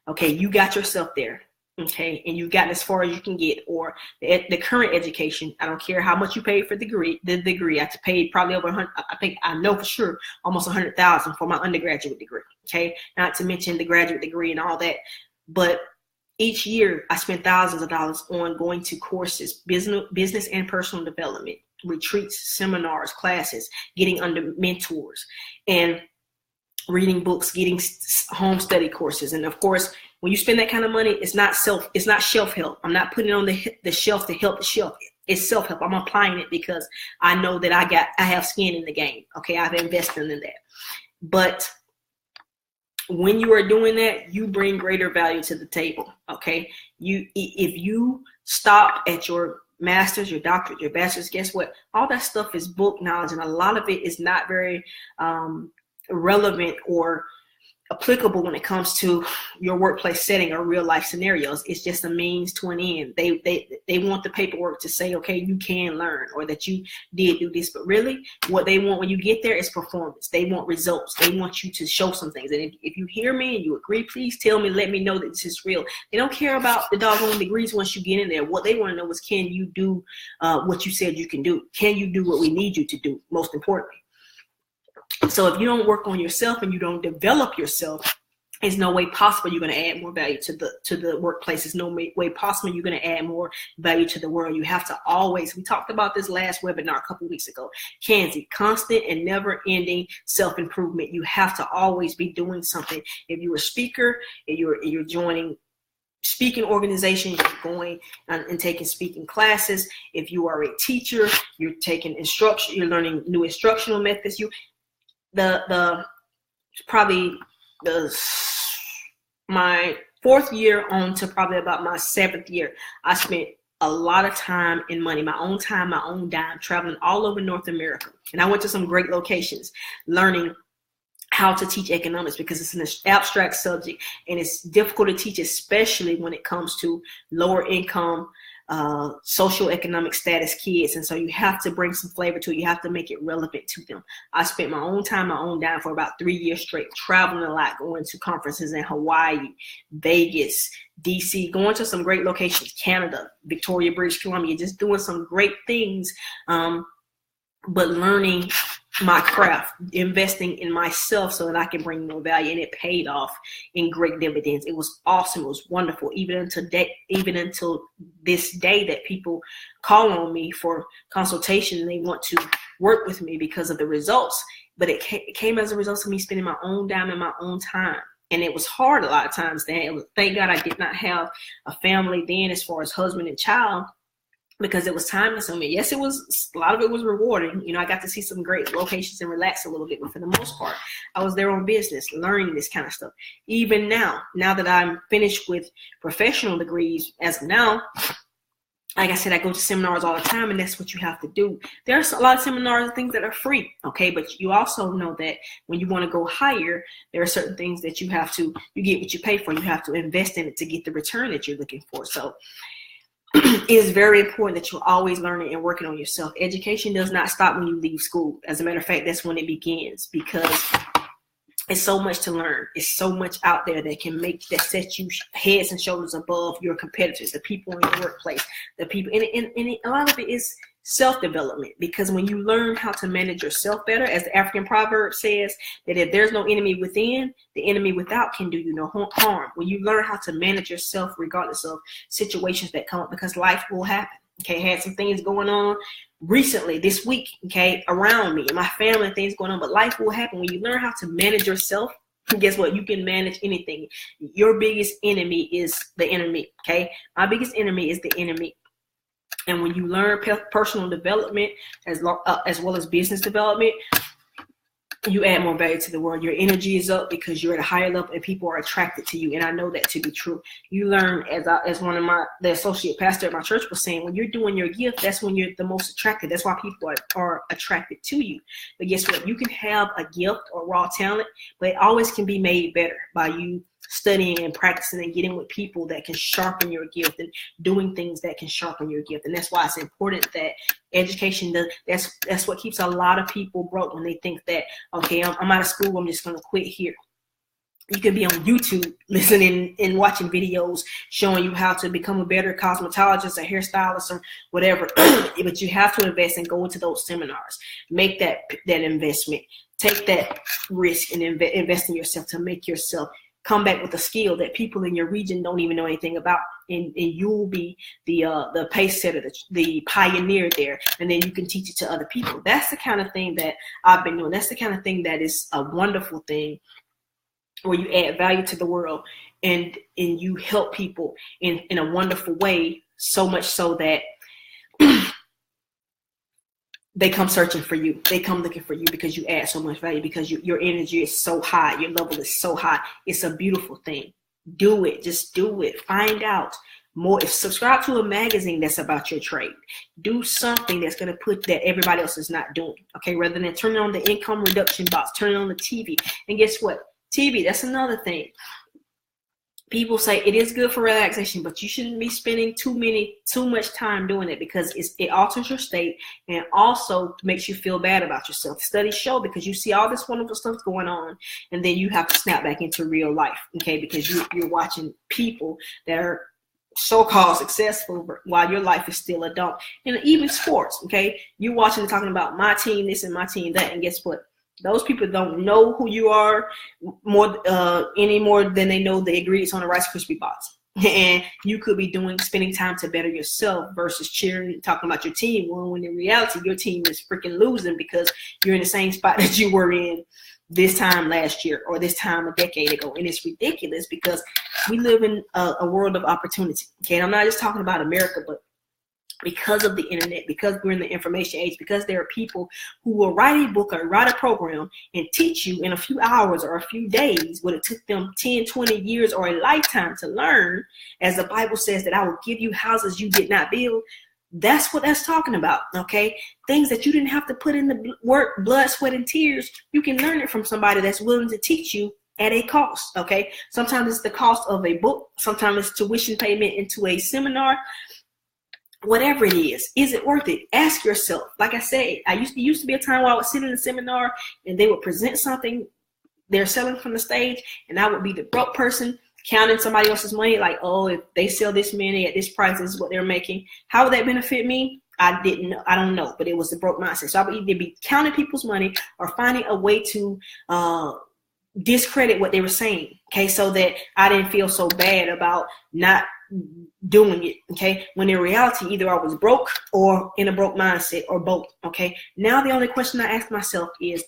okay, you got yourself there. Okay, and you've gotten as far as you can get, or the current education. I don't care how much you paid for the degree. I paid probably over 100. I know for sure almost 100,000 for my undergraduate degree. Okay, not to mention the graduate degree and all that. But each year I spent thousands of dollars on going to courses, business and personal development, retreats, seminars, classes, getting under mentors, and reading books, getting home study courses, and of course, when you spend that kind of money, it's not shelf help. I'm not putting it on the shelf to help the shelf. It's self-help. I'm applying it because I know that I have skin in the game. Okay, I've invested in that. But when you are doing that, you bring greater value to the table. Okay, if you stop at your master's, your doctorate, your bachelor's, guess what? All that stuff is book knowledge, and a lot of it is not very relevant or applicable when it comes to your workplace setting or real life scenarios. It's just a means to an end. They want the paperwork to say, okay, you can learn, or that you did do this, but really what they want when you get there is performance. They want results. They want you to show some things. And if you hear me and you agree, please tell me, let me know that this is real. They don't care about the doggone degrees once you get in there. What they want to know is, can you do what you said you can do? Can you do what we need you to do, most importantly? So if you don't work on yourself and you don't develop yourself, there's no way possible you're going to add more value to the workplace. There's no way possible you're going to add more value to the world. You have to always, we talked about this last webinar a couple of weeks ago, Kenzie, constant and never ending self-improvement. You have to always be doing something. If you're a speaker, if you're joining speaking organizations, you're going and taking speaking classes. If you are a teacher, you're taking instruction, you're learning new instructional methods. My fourth year on to probably about my seventh year, I spent a lot of time and money, my own time, my own dime, traveling all over North America. And I went to some great locations, learning how to teach economics, because it's an abstract subject and it's difficult to teach, especially when it comes to lower income, social economic status kids. And so you have to bring some flavor to it. You have to make it relevant to them. I spent my own time, my own dime for about 3 years straight, traveling a lot, going to conferences in Hawaii, Vegas, DC, going to some great locations, Canada, Victoria, British Columbia, just doing some great things, but learning my craft, investing in myself so that I can bring more value. And it paid off in great dividends. It was awesome. It was wonderful. Even until this day that people call on me for consultation and they want to work with me because of the results. But it came as a result of me spending my own dime and my own time. And it was hard a lot of times then. Thank God I did not have a family then as far as husband and child, because it was time consuming. Yes, it was, a lot of it was rewarding. You know, I got to see some great locations and relax a little bit, but for the most part, I was there on business, learning this kind of stuff. Even now that I'm finished with professional degrees, as of now, like I said, I go to seminars all the time, and that's what you have to do. There's a lot of seminars and things that are free, okay? But you also know that when you want to go higher, there are certain things that you get what you pay for. You have to invest in it to get the return that you're looking for. So it is very important that you're always learning and working on yourself. Education does not stop when you leave school. As a matter of fact, that's when it begins, because it's so much to learn. It's so much out there that set you heads and shoulders above your competitors, the people in your workplace, the people. And a lot of it is self-development, because when you learn how to manage yourself better, as the African proverb says, that if there's no enemy within, the enemy without can do you no harm. When you learn how to manage yourself regardless of situations that come up, because life will happen. Okay, had some things going on recently this week, okay, around me and my family, things going on, but life will happen. When you learn how to manage yourself, guess what? You can manage anything. Your biggest enemy is the enemy, okay? My biggest enemy is the enemy. And when you learn personal development as well as business development, you add more value to the world. Your energy is up because you're at a higher level and people are attracted to you. And I know that to be true. You learn, as one of the associate pastor at my church was saying, when you're doing your gift, that's when you're the most attracted. That's why people are attracted to you. But guess what? You can have a gift or raw talent, but it always can be made better by you studying and practicing and getting with people that can sharpen your gift and doing things that can sharpen your gift. And that's why it's important that education does. That's what keeps a lot of people broke, when they think that, okay, I'm out of school, I'm just going to quit here. You can be on YouTube listening and watching videos showing you how to become a better cosmetologist, a hairstylist, or whatever. But you have to invest and go into those seminars. Make that investment. Take that risk and invest in yourself to make yourself come back with a skill that people in your region don't even know anything about, and you'll be the pace setter, the pioneer there, and then you can teach it to other people. That's the kind of thing that I've been doing. That's the kind of thing that is a wonderful thing, where you add value to the world and you help people in a wonderful way, so much so that they come searching for you. They come looking for you because you add so much value, because your energy is so high. Your level is so high. It's a beautiful thing. Do it. Just do it. Find out more. Subscribe to a magazine that's about your trade. Do something that's going to put that everybody else is not doing. Okay, rather than turning on the income reduction box, turning on the TV. And guess what? TV, that's another thing. People say it is good for relaxation, but you shouldn't be spending too much time doing it, because it alters your state and also makes you feel bad about yourself. Studies show, because you see all this wonderful stuff going on, and then you have to snap back into real life, okay? Because you're watching people that are so-called successful while your life is still a dump. And even sports, okay? You're watching and talking about my team this and my team that, and guess what? Those people don't know who you are any more than they know the ingredients on a Rice Krispie box. And you could be spending time to better yourself versus cheering, talking about your team. Well, when in reality, your team is freaking losing because you're in the same spot that you were in this time last year or this time a decade ago. And it's ridiculous, because we live in a world of opportunity. Okay, and I'm not just talking about America, but because of the internet, because we're in the information age, because there are people who will write a book or write a program and teach you in a few hours or a few days what it took them 10, 20 years or a lifetime to learn. As the Bible says that I will give you houses you did not build. That's what that's talking about, okay? Things that you didn't have to put in the work, blood, sweat, and tears. You can learn it from somebody that's willing to teach you at a cost, okay? Sometimes it's the cost of a book. Sometimes it's tuition payment into a seminar. Whatever it is it worth it? Ask yourself. Like I said, used to be a time where I would sit in a seminar and they would present something they're selling from the stage, and I would be the broke person counting somebody else's money, like, oh, if they sell this many at this price, this is what they're making. How would that benefit me? I don't know, but it was the broke mindset. So I would either be counting people's money or finding a way to discredit what they were saying, okay, so that I didn't feel so bad about not doing it, okay, when in reality, either I was broke or in a broke mindset or both, okay. Now the only question I ask myself is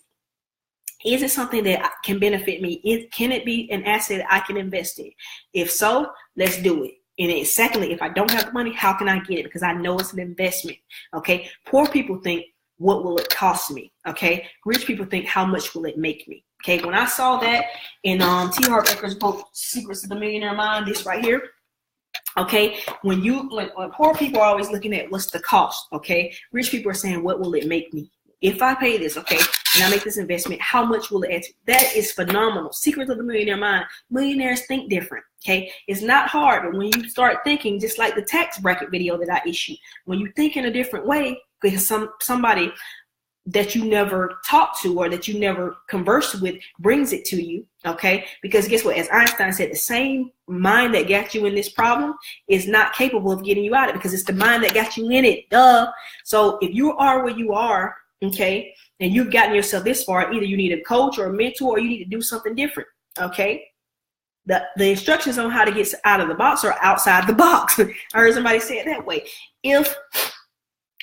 it something that can benefit me? Can it be an asset I can invest in? If so, let's do it. And then secondly, if I don't have the money, how can I get it? Because I know it's an investment, okay? Poor people think, what will it cost me, okay? Rich people think, how much will it make me? Okay, when I saw that in T. Harv Eker's book, Secrets of the Millionaire Mind, this right here, okay, when poor people are always looking at what's the cost, okay? Rich people are saying, what will it make me? If I pay this, okay, and I make this investment, how much will it add to? That is phenomenal. Secrets of the Millionaire Mind. Millionaires think different, okay? It's not hard, but when you start thinking, just like the tax bracket video that I issued, when you think in a different way, because somebody that you never talked to or that you never conversed with brings it to you, okay? Because guess what? As Einstein said, the same mind that got you in this problem is not capable of getting you out of it, because it's the mind that got you in it, duh. So if you are where you are, okay, and you've gotten yourself this far, either you need a coach or a mentor, or you need to do something different, okay? The instructions on how to get out of the box are outside the box. I heard somebody say it that way. If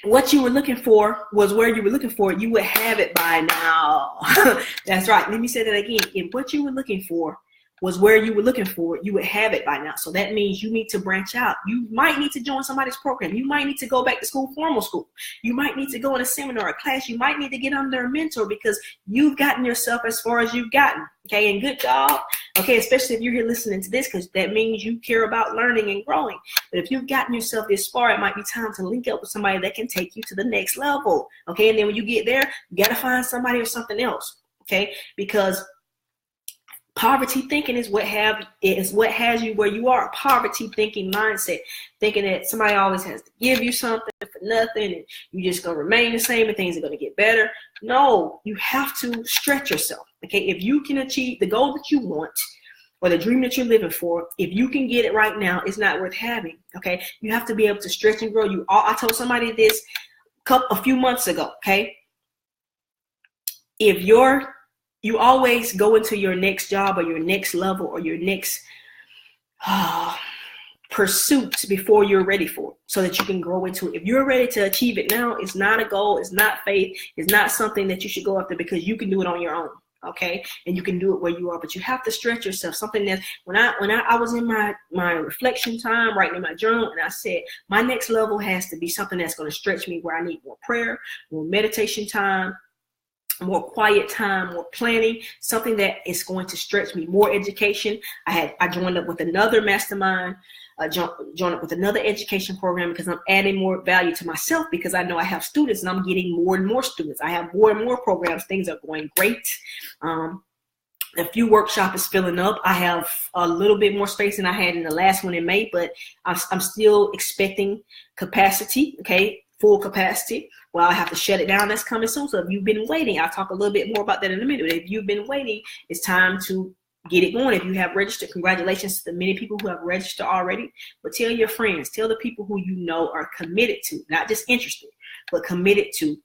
what you were looking for was where you were looking for, you would have it by now. That's right. Let me say that again. If what you were looking for was where you were looking for, you would have it by now. So that means you need to branch out. You might need to join somebody's program. You might need to go back to school, formal school. You might need to go in a seminar, a class. You might need to get under a mentor because you've gotten yourself as far as you've gotten. Okay, and good job. Okay, especially if you're here listening to this, because that means you care about learning and growing. But if you've gotten yourself this far, it might be time to link up with somebody that can take you to the next level. Okay, and then when you get there, you got to find somebody or something else. Okay, because poverty thinking is what has you where you are. Poverty thinking mindset, thinking that somebody always has to give you something for nothing and you just gonna remain the same and things are gonna get better. No, you have to stretch yourself. Okay, if you can achieve the goal that you want or the dream that you're living for, if you can get it right now, it's not worth having. Okay, you have to be able to stretch and grow. I told somebody this a few months ago. Okay, if you always go into your next job or your next level or your next pursuit before you're ready for it, so that you can grow into it. If you're ready to achieve it now, it's not a goal, it's not faith, it's not something that you should go after, because you can do it on your own, okay? And you can do it where you are, but you have to stretch yourself. Something that when I was in my reflection time, writing in my journal, and I said, my next level has to be something that's going to stretch me, where I need more prayer, more meditation time, more quiet time, more planning, something that is going to stretch me, more education. I joined up with another mastermind, joined up with another education program, because I'm adding more value to myself, because I know I have students and I'm getting more and more students. I have more and more programs. Things are going great. A few workshop is filling up. I have a little bit more space than I had in the last one in May, but I'm still expecting capacity, okay? Full capacity. Well, I have to shut it down. That's coming soon. So if you've been waiting, I'll talk a little bit more about that in a minute. If you've been waiting, it's time to get it going. If you have registered, congratulations to the many people who have registered already. But tell your friends, tell the people who you know are committed to, not just interested, but committed to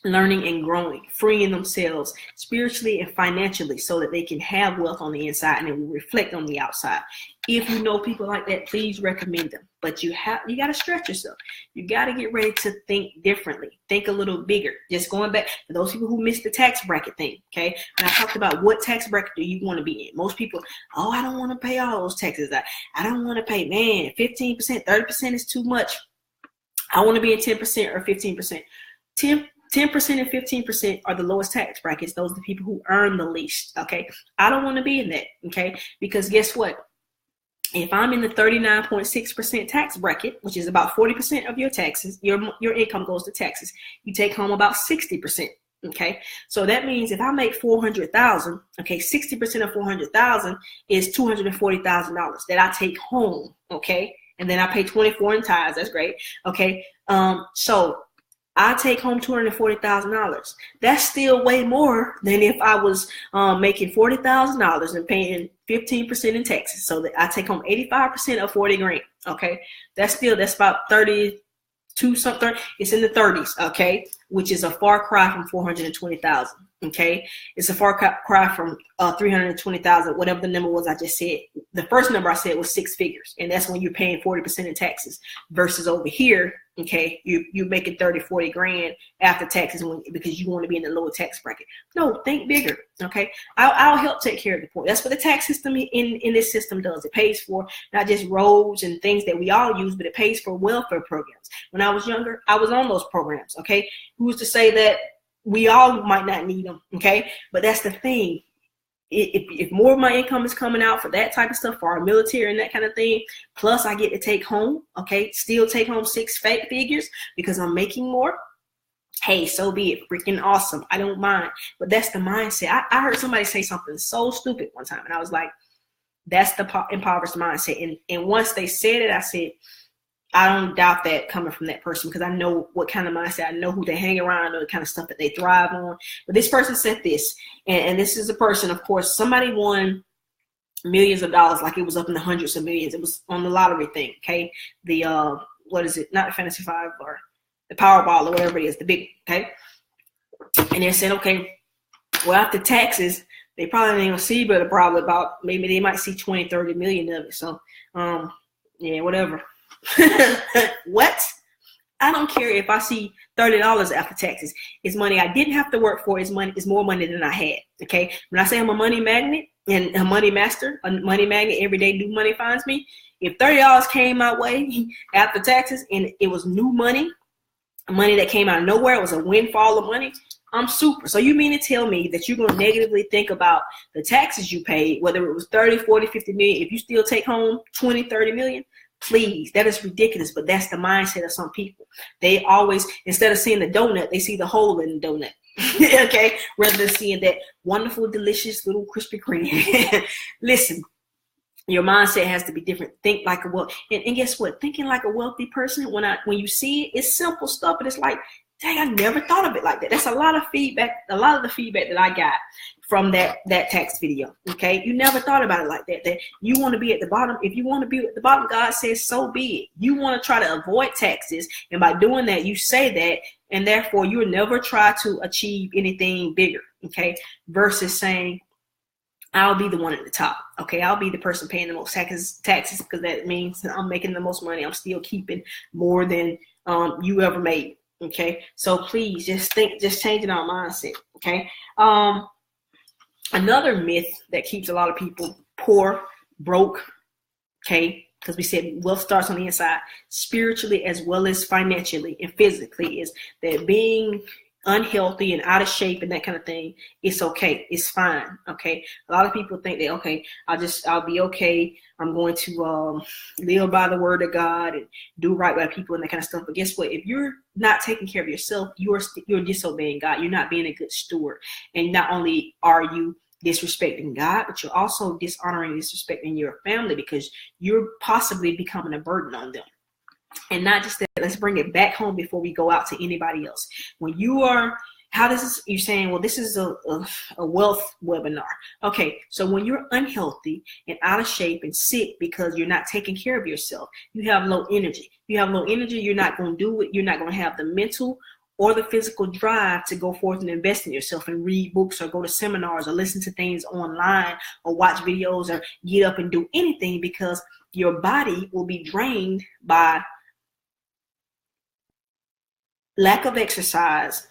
learning and growing, freeing themselves spiritually and financially, so that they can have wealth on the inside and it will reflect on the outside. If you know people like that, please recommend them. But you got to stretch yourself. You got to get ready to think differently. Think a little bigger. Just going back to those people who missed the tax bracket thing, okay? And I talked about what tax bracket do you want to be in. Most people, I don't want to pay all those taxes. I don't want to pay, 15%, 30% is too much. I want to be in 10% or 15%. 10% and 15% are the lowest tax brackets. Those are the people who earn the least, okay? I don't want to be in that, okay? Because guess what? if I'm in the 39.6% tax bracket, which is about 40% of your taxes, your income goes to taxes, you take home about 60%. Okay, so that means if I make $400,000, okay, 60% of 400,000 is $240,000 that I take home. Okay, and then I pay 24 in tithes. That's great. Okay, so I take home $240,000. That's still way more than if I was making $40,000 and paying 15% in taxes. So that I take home 85% of 40 grand. Okay, that's about 32 something. It's in the 30s. Okay, which is a far cry from 420,000. Okay, it's a far cry from 320,000, whatever the number was I just said. The first number I said was 6 figures, and that's when you're paying 40% in taxes. Versus over here, okay, you're making 30, 40 grand after taxes because you want to be in the lower tax bracket. No, think bigger. Okay, I'll help take care of the poor. That's what the tax system in this system does. It pays for not just roads and things that we all use, but it pays for welfare programs. When I was younger, I was on those programs. Okay, who's to say that we all might not need them? Okay, but that's the thing. If more of my income is coming out for that type of stuff, for our military and that kind of thing, plus I get to take home, okay, still take home 6 figures because I'm making more, hey, so be it. Freaking awesome. I don't mind. But that's the mindset. I heard somebody say something so stupid one time, and I was like, that's the impoverished mindset. And once they said it, I said, I don't doubt that coming from that person because I know what kind of mindset, I know who they hang around, I know the kind of stuff that they thrive on. But this person said this, and this is a person, of course, somebody won millions of dollars, like it was up in the hundreds of millions. It was on the lottery thing, okay? The, what is it? Not the Fantasy 5 or the Powerball or whatever it is, the big, okay? And they said, okay, well, after taxes, they probably ain't gonna see, but probably about, maybe they might see 20, 30 million of it. So, yeah, whatever. What? I don't care if I see $30 after taxes. It's money I didn't have to work for. It's more money than I had. Okay. When I say I'm a money magnet and a money master, a money magnet, every day new money finds me. If $30 came my way after taxes and it was new money that came out of nowhere, it was a windfall of money, I'm super. So you mean to tell me that you're going to negatively think about the taxes you paid, whether it was 30, 40, 50 million, if you still take home 20, 30 million? Please, that is ridiculous, but that's the mindset of some people. They always, instead of seeing the donut, they see the hole in the donut. Okay, rather than seeing that wonderful, delicious little Krispy Kreme. Listen, your mindset has to be different. Think like and guess what? Thinking like a wealthy person, when you see it, it's simple stuff, but it's like, dang, I never thought of it like that. That's a lot of feedback. A lot of the feedback that I got from that tax video. Okay, you never thought about it like that. That you want to be at the bottom. If you want to be at the bottom, God says, so be it. You want to try to avoid taxes, and by doing that, you say that, and therefore you will never try to achieve anything bigger. Okay, versus saying, I'll be the one at the top. Okay, I'll be the person paying the most taxes because that means that I'm making the most money. I'm still keeping more than you ever made. Okay, so please just changing our mindset. Okay, another myth that keeps a lot of people poor, broke, okay, because we said wealth starts on the inside, spiritually as well as financially and physically, is that being unhealthy and out of shape and that kind of thing, it's okay, it's fine. Okay, a lot of people think that, okay, I'll be okay, I'm going to live by the word of God and do right by people and that kind of stuff. But guess what? If you're not taking care of yourself, you're disobeying God. You're not being a good steward. And not only are you disrespecting God, but you're also dishonoring and disrespecting your family because you're possibly becoming a burden on them. And not just that, let's bring it back home before we go out to anybody else. When you are, you're saying, well, this is a wealth webinar. Okay, so when you're unhealthy and out of shape and sick because you're not taking care of yourself, you have low energy. You have low energy, you're not going to do it. You're not going to have the mental or the physical drive to go forth and invest in yourself and read books or go to seminars or listen to things online or watch videos or get up and do anything because your body will be drained by lack of exercise,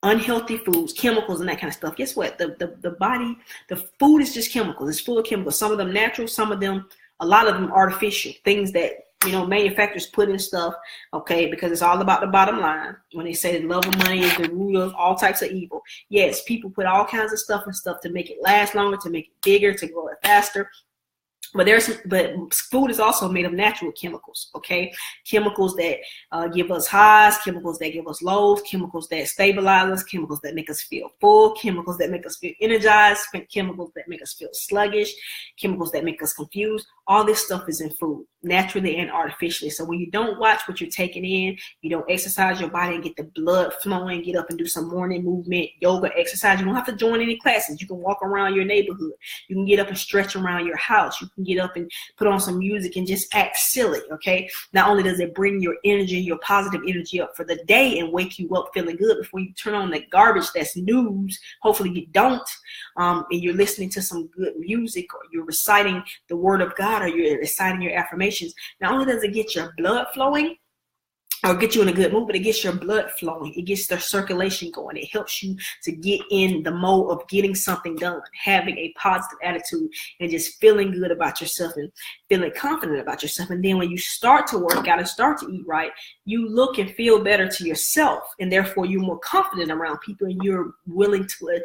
unhealthy foods, chemicals, and that kind of stuff. Guess what? The body, the food is just chemicals. It's full of chemicals. Some of them natural, some of them, a lot of them artificial. Things that, manufacturers put in stuff, okay, because it's all about the bottom line. When they say the love of money is the root of all types of evil. Yes, people put all kinds of stuff to make it last longer, to make it bigger, to grow it faster. But food is also made of natural chemicals, okay? Chemicals that give us highs, chemicals that give us lows, chemicals that stabilize us, chemicals that make us feel full, chemicals that make us feel energized, chemicals that make us feel sluggish, chemicals that make us confused. All this stuff is in food, naturally and artificially. So when you don't watch what you're taking in, you don't exercise your body and get the blood flowing, get up and do some morning movement, yoga, exercise. You don't have to join any classes. You can walk around your neighborhood. You can get up and stretch around your house. You can get up and put on some music and just act silly, okay? Not only does it bring your energy, your positive energy up for the day and wake you up feeling good before you turn on the garbage that's news. Hopefully you don't, and you're listening to some good music, or you're reciting the word of God, or you're reciting your affirmations. Not only does it get your blood flowing, or get you in a good mood, but it gets your blood flowing. It gets the circulation going. It helps you to get in the mode of getting something done, having a positive attitude, and just feeling good about yourself and feeling confident about yourself. And then when you start to work out and start to eat right, you look and feel better to yourself, and therefore you're more confident around people, and you're willing to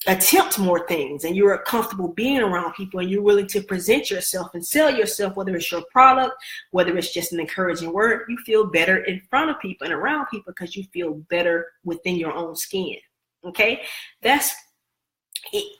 attempt more things, and you're comfortable being around people, and you're willing to present yourself and sell yourself, whether it's your product, whether it's just an encouraging word. You feel better in front of people and around people because you feel better within your own skin. Okay, that's it.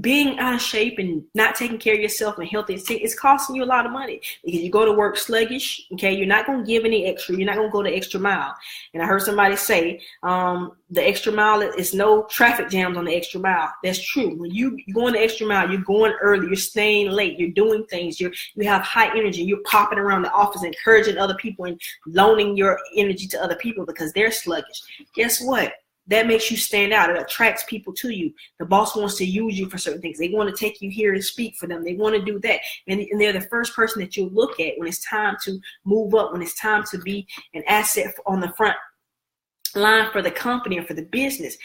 Being out of shape and not taking care of yourself and healthy, it's costing you a lot of money, because you go to work sluggish. Okay, you're not going to give any extra. You're not going to go the extra mile. And I heard somebody say the extra mile is no traffic jams on the extra mile. That's true. When you're going the extra mile, you're going early, you're staying late, you're doing things, you have high energy, you're popping around the office, encouraging other people and loaning your energy to other people because they're sluggish. Guess what? That makes you stand out. It attracts people to you. The boss wants to use you for certain things. They want to take you here and speak for them. They want to do that. And they're the first person that you look at when it's time to move up, when it's time to be an asset on the front line for the company or for the business.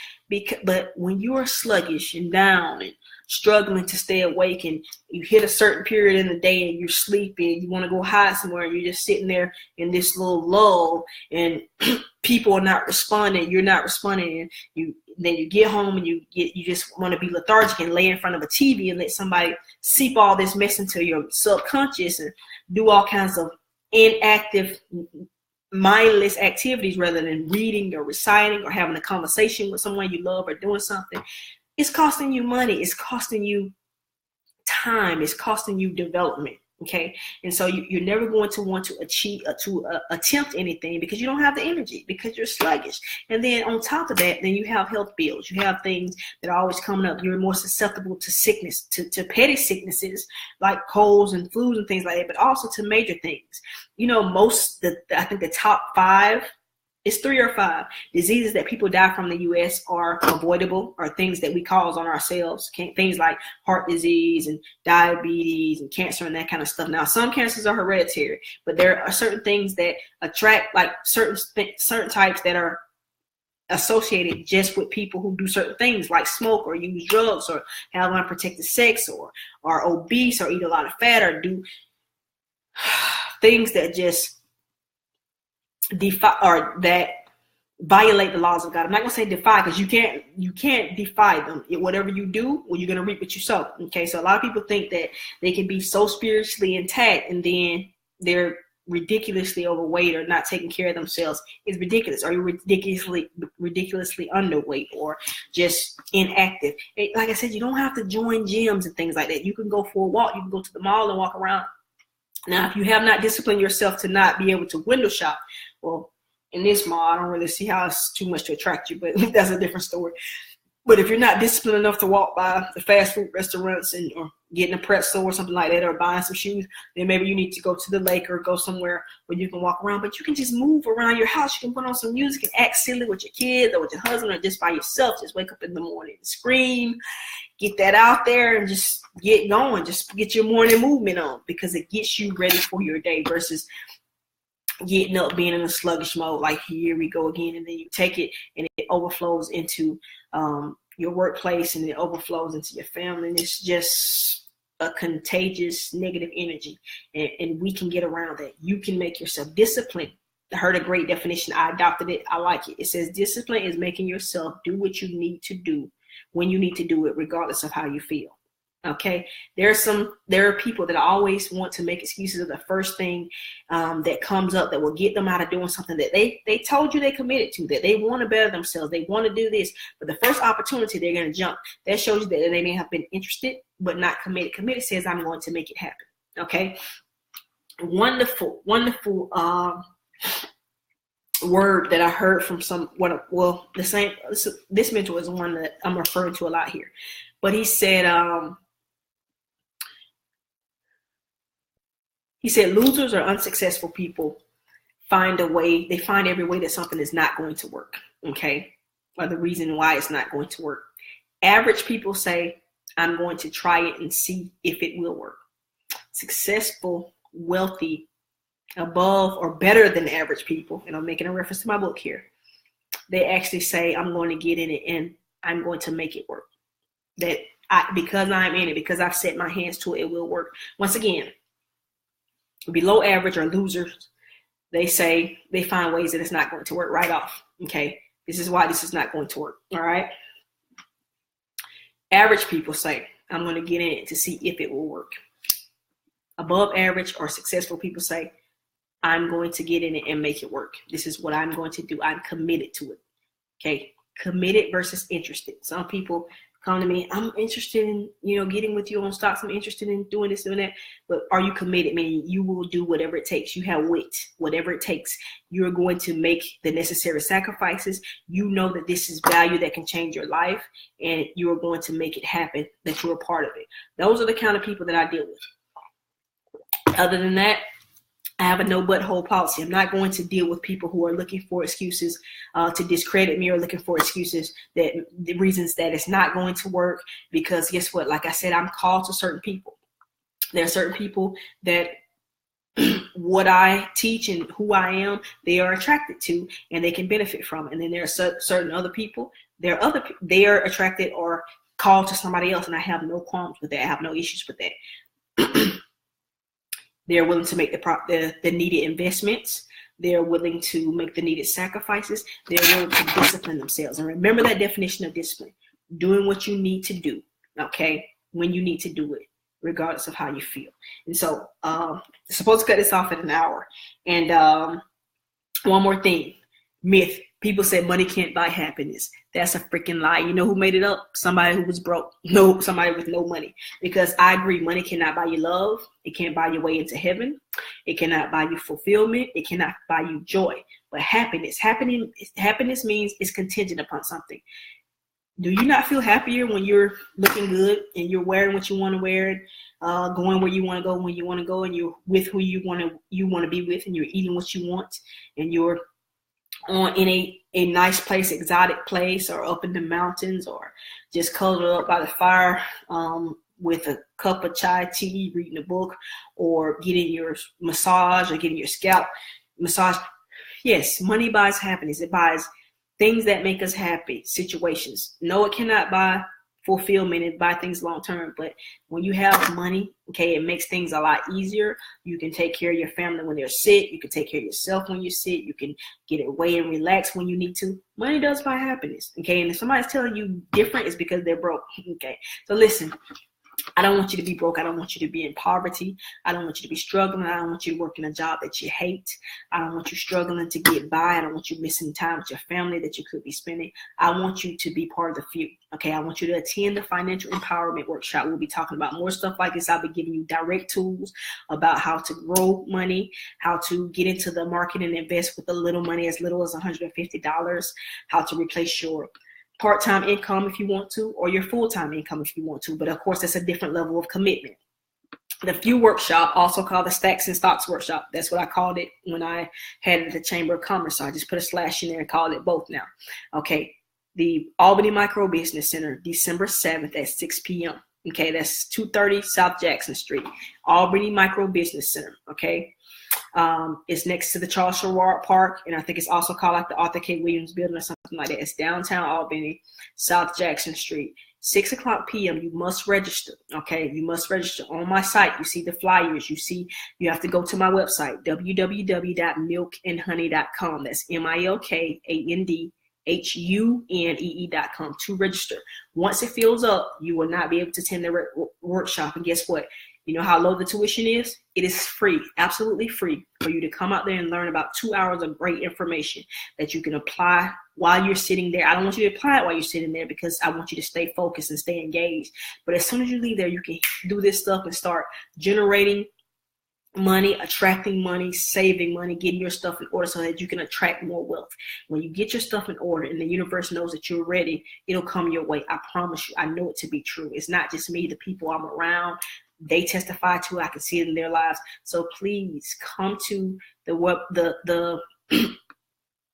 But when you are sluggish and down and struggling to stay awake, and you hit a certain period in the day and you're sleepy and you want to go hide somewhere, and you're just sitting there in this little lull, and people are not responding, you're not responding, and then you get home and you just want to be lethargic and lay in front of a TV and let somebody seep all this mess into your subconscious and do all kinds of inactive, mindless activities rather than reading or reciting or having a conversation with someone you love or doing something. It's costing you money. It's costing you time. It's costing you development. Okay, and so you're never going to want to attempt anything because you don't have the energy, because you're sluggish. And then on top of that, then you have health bills. You have things that are always coming up. You're more susceptible to sickness, to petty sicknesses like colds and flus and things like that, but also to major things. You know, I think the top 5. It's 3 or 5 diseases that people die from in the U.S. are avoidable, or things that we cause on ourselves. Things like heart disease and diabetes and cancer and that kind of stuff. Now, some cancers are hereditary, but there are certain things that attract, like certain types that are associated just with people who do certain things, like smoke or use drugs or have unprotected sex or are obese or eat a lot of fat or do things that just defy or that violate the laws of God. I'm not gonna say defy, because you can't defy them. Whatever you do, well, you're gonna reap what you sow. Okay, so a lot of people think that they can be so spiritually intact and then they're ridiculously overweight or not taking care of themselves. It's ridiculous. Or you're ridiculously underweight or just inactive. Like I said, you don't have to join gyms and things like that. You can go for a walk. You can go to the mall and walk around. Now, if you have not disciplined yourself to not be able to window shop, well, in this mall, I don't really see how it's too much to attract you, but that's a different story. But if you're not disciplined enough to walk by the fast food restaurants or getting a pretzel or something like that, or buying some shoes, then maybe you need to go to the lake or go somewhere where you can walk around. But you can just move around your house. You can put on some music and act silly with your kids or with your husband or just by yourself. Just wake up in the morning and scream. Get that out there and just get going. Just get your morning movement on, because it gets you ready for your day versus getting up, being in a sluggish mode, like here we go again, and then you take it and it overflows into your workplace, and it overflows into your family, and it's just a contagious negative energy, and we can get around that. You can make yourself disciplined. I heard a great definition. I adopted it. I like it. It says discipline is making yourself do what you need to do when you need to do it, regardless of how you feel. Okay, there are people that always want to make excuses of the first thing that comes up that will get them out of doing something that they told you they committed to, that they want to better themselves, they want to do this, but the first opportunity they're going to jump. That shows you that they may have been interested but not committed. Committed says I'm going to make it happen. Okay, wonderful word that I heard from this mentor is the one that I'm referring to a lot here, but he said losers or unsuccessful people find every way that something is not going to work, okay, or the reason why it's not going to work. Average people say, I'm going to try it and see if it will work. Successful, wealthy, above or better than average people, and I'm making a reference to my book here, they actually say, I'm going to get in it and I'm going to make it work. Because I'm in it, because I've set my hands to it, it will work. Once again, below average or losers, they say they find ways that it's not going to work right off. Okay, this is why this is not going to work. All right. Average people say, I'm going to get in it to see if it will work. Above average or successful people say, I'm going to get in it and make it work. This is what I'm going to do. I'm committed to it. Okay, committed versus interested. Some people come to me, I'm interested in, getting with you on stocks. I'm interested in doing this, doing that. But are you committed? Meaning you will do whatever it takes. You have wit, whatever it takes. You're going to make the necessary sacrifices. You know that this is value that can change your life, and you are going to make it happen, that you're a part of it. Those are the kind of people that I deal with. Other than that, I have a no butthole policy. I'm not going to deal with people who are looking for excuses to discredit me, or looking for excuses that the reasons that it's not going to work. Because guess what? Like I said, I'm called to certain people. There are certain people that what I teach and who I am, they are attracted to and they can benefit from. And then there are certain other people. They are attracted or called to somebody else, and I have no qualms with that. I have no issues with that. They're willing to make the needed investments. They're willing to make the needed sacrifices. They're willing to discipline themselves. And remember that definition of discipline: doing what you need to do, okay, when you need to do it, regardless of how you feel. And so I'm supposed to cut this off at an hour. And one more thing, myth. People say money can't buy happiness. That's a freaking lie. You know who made it up? Somebody who was broke. No, somebody with no money. Because I agree, money cannot buy you love. It can't buy your way into heaven. It cannot buy you fulfillment. It cannot buy you joy. But happiness means it's contingent upon something. Do you not feel happier when you're looking good and you're wearing what you want to wear, going where you want to go when you want to go, and you're with who you want to be with, and you're eating what you want, and you're in a nice place, exotic place, or up in the mountains, or just cuddled up by the fire with a cup of chai tea, reading a book, or getting your massage, or getting your scalp massage? Yes, money buys happiness. It buys things that make us happy, situations. No, it cannot buy fulfillment and buy things long term. But when you have money, okay, it makes things a lot easier. You can take care of your family when they're sick. You can take care of yourself when you're sick. You can get away and relax when you need to. Money does buy happiness, okay? And if somebody's telling you different, it's because they're broke, okay? So listen, I don't want you to be broke. I don't want you to be in poverty. I don't want you to be struggling. I don't want you to work in a job that you hate. I don't want you struggling to get by. I don't want you missing time with your family that you could be spending. I want you to be part of the few. Okay, I want you to attend the financial empowerment workshop. We'll be talking about more stuff like this. I'll be giving you direct tools about how to grow money, how to get into the market and invest with a little money, as little as $150, how to replace your part-time income if you want to, or your full-time income if you want to. But of course, that's a different level of commitment. The Few Workshop, also called the Stacks and Stocks Workshop. That's what I called it when I had it at the Chamber of Commerce. So I just put a slash in there and called it both now. Okay. The Albany Micro Business Center, December 7th at 6 p.m. Okay. That's 230 South Jackson Street, Albany Micro Business Center. Okay. It's next to the Charles Sherrard Park, and I think it's also called like the Arthur K. Williams Building or something like that. It's downtown Albany, South Jackson Street, 6 o'clock p.m. You must register. Okay, you must register on my site. You see the flyers. You have to go to my website, www.milkandhoney.com. That's milkandhoney.com. HUNEE.com to register. Once it fills up, you will not be able to attend the workshop. And guess what? You know how low the tuition is? It is free, absolutely free, for you to come out there and learn about 2 hours of great information that you can apply while you're sitting there. I don't want you to apply it while you're sitting there because I want you to stay focused and stay engaged. But as soon as you leave there, you can do this stuff and start generating money, attracting money, saving money, getting your stuff in order so that you can attract more wealth. When you get your stuff in order and the universe knows that you're ready, it'll come your way. I promise you. I know it to be true. It's not just me, the people I'm around, they testify to, I can see it in their lives. So please come to the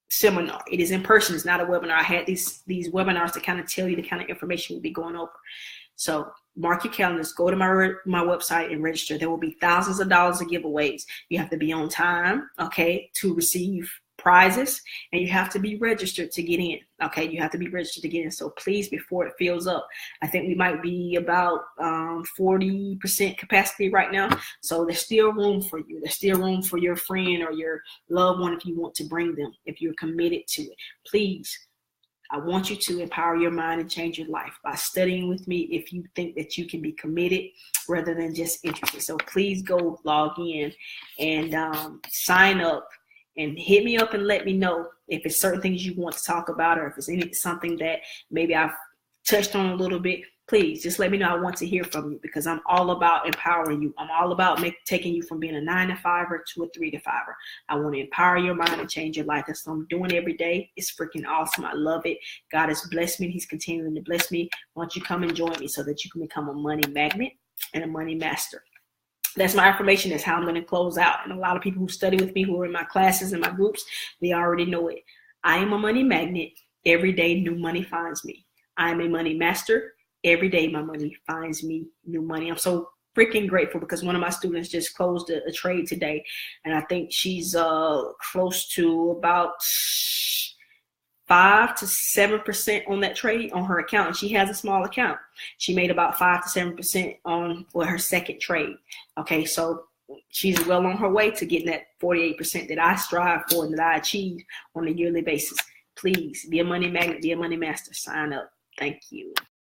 seminar. It is in person. It's not a webinar. I had these webinars to kind of tell you the kind of information we'll be going over. So mark your calendars, go to my website and register. There will be thousands of dollars of giveaways. You have to be on time, okay, to receive prizes, and you have to be registered to get in. Okay, you have to be registered to get in. So please, before it fills up, I think we might be about 40% capacity right now. So there's still room for you. There's still room for your friend or your loved one if you want to bring them, if you're committed to it. Please, I want you to empower your mind and change your life by studying with me if you think that you can be committed rather than just interested. So please go log in and sign up and hit me up and let me know if it's certain things you want to talk about or if it's something that maybe I've touched on a little bit. Please just let me know. I want to hear from you because I'm all about empowering you. I'm all about taking you from being a 9-to-5er to a 3-to-5er. I want to empower your mind and change your life. That's what I'm doing every day. It's freaking awesome. I love it. God has blessed me. He's continuing to bless me. Why don't you come and join me so that you can become a money magnet and a money master? That's my affirmation. That's how I'm going to close out. And a lot of people who study with me, who are in my classes and my groups, they already know it. I am a money magnet. Every day, new money finds me. I am a money master. Every day, my money finds me new money. I'm so freaking grateful because one of my students just closed a trade today. And I think she's close to about 5 to 7% on that trade on her account. And she has a small account. She made about 5 to 7% on her second trade. Okay, so she's well on her way to getting that 48% that I strive for and that I achieve on a yearly basis. Please be a money magnet, be a money master. Sign up. Thank you.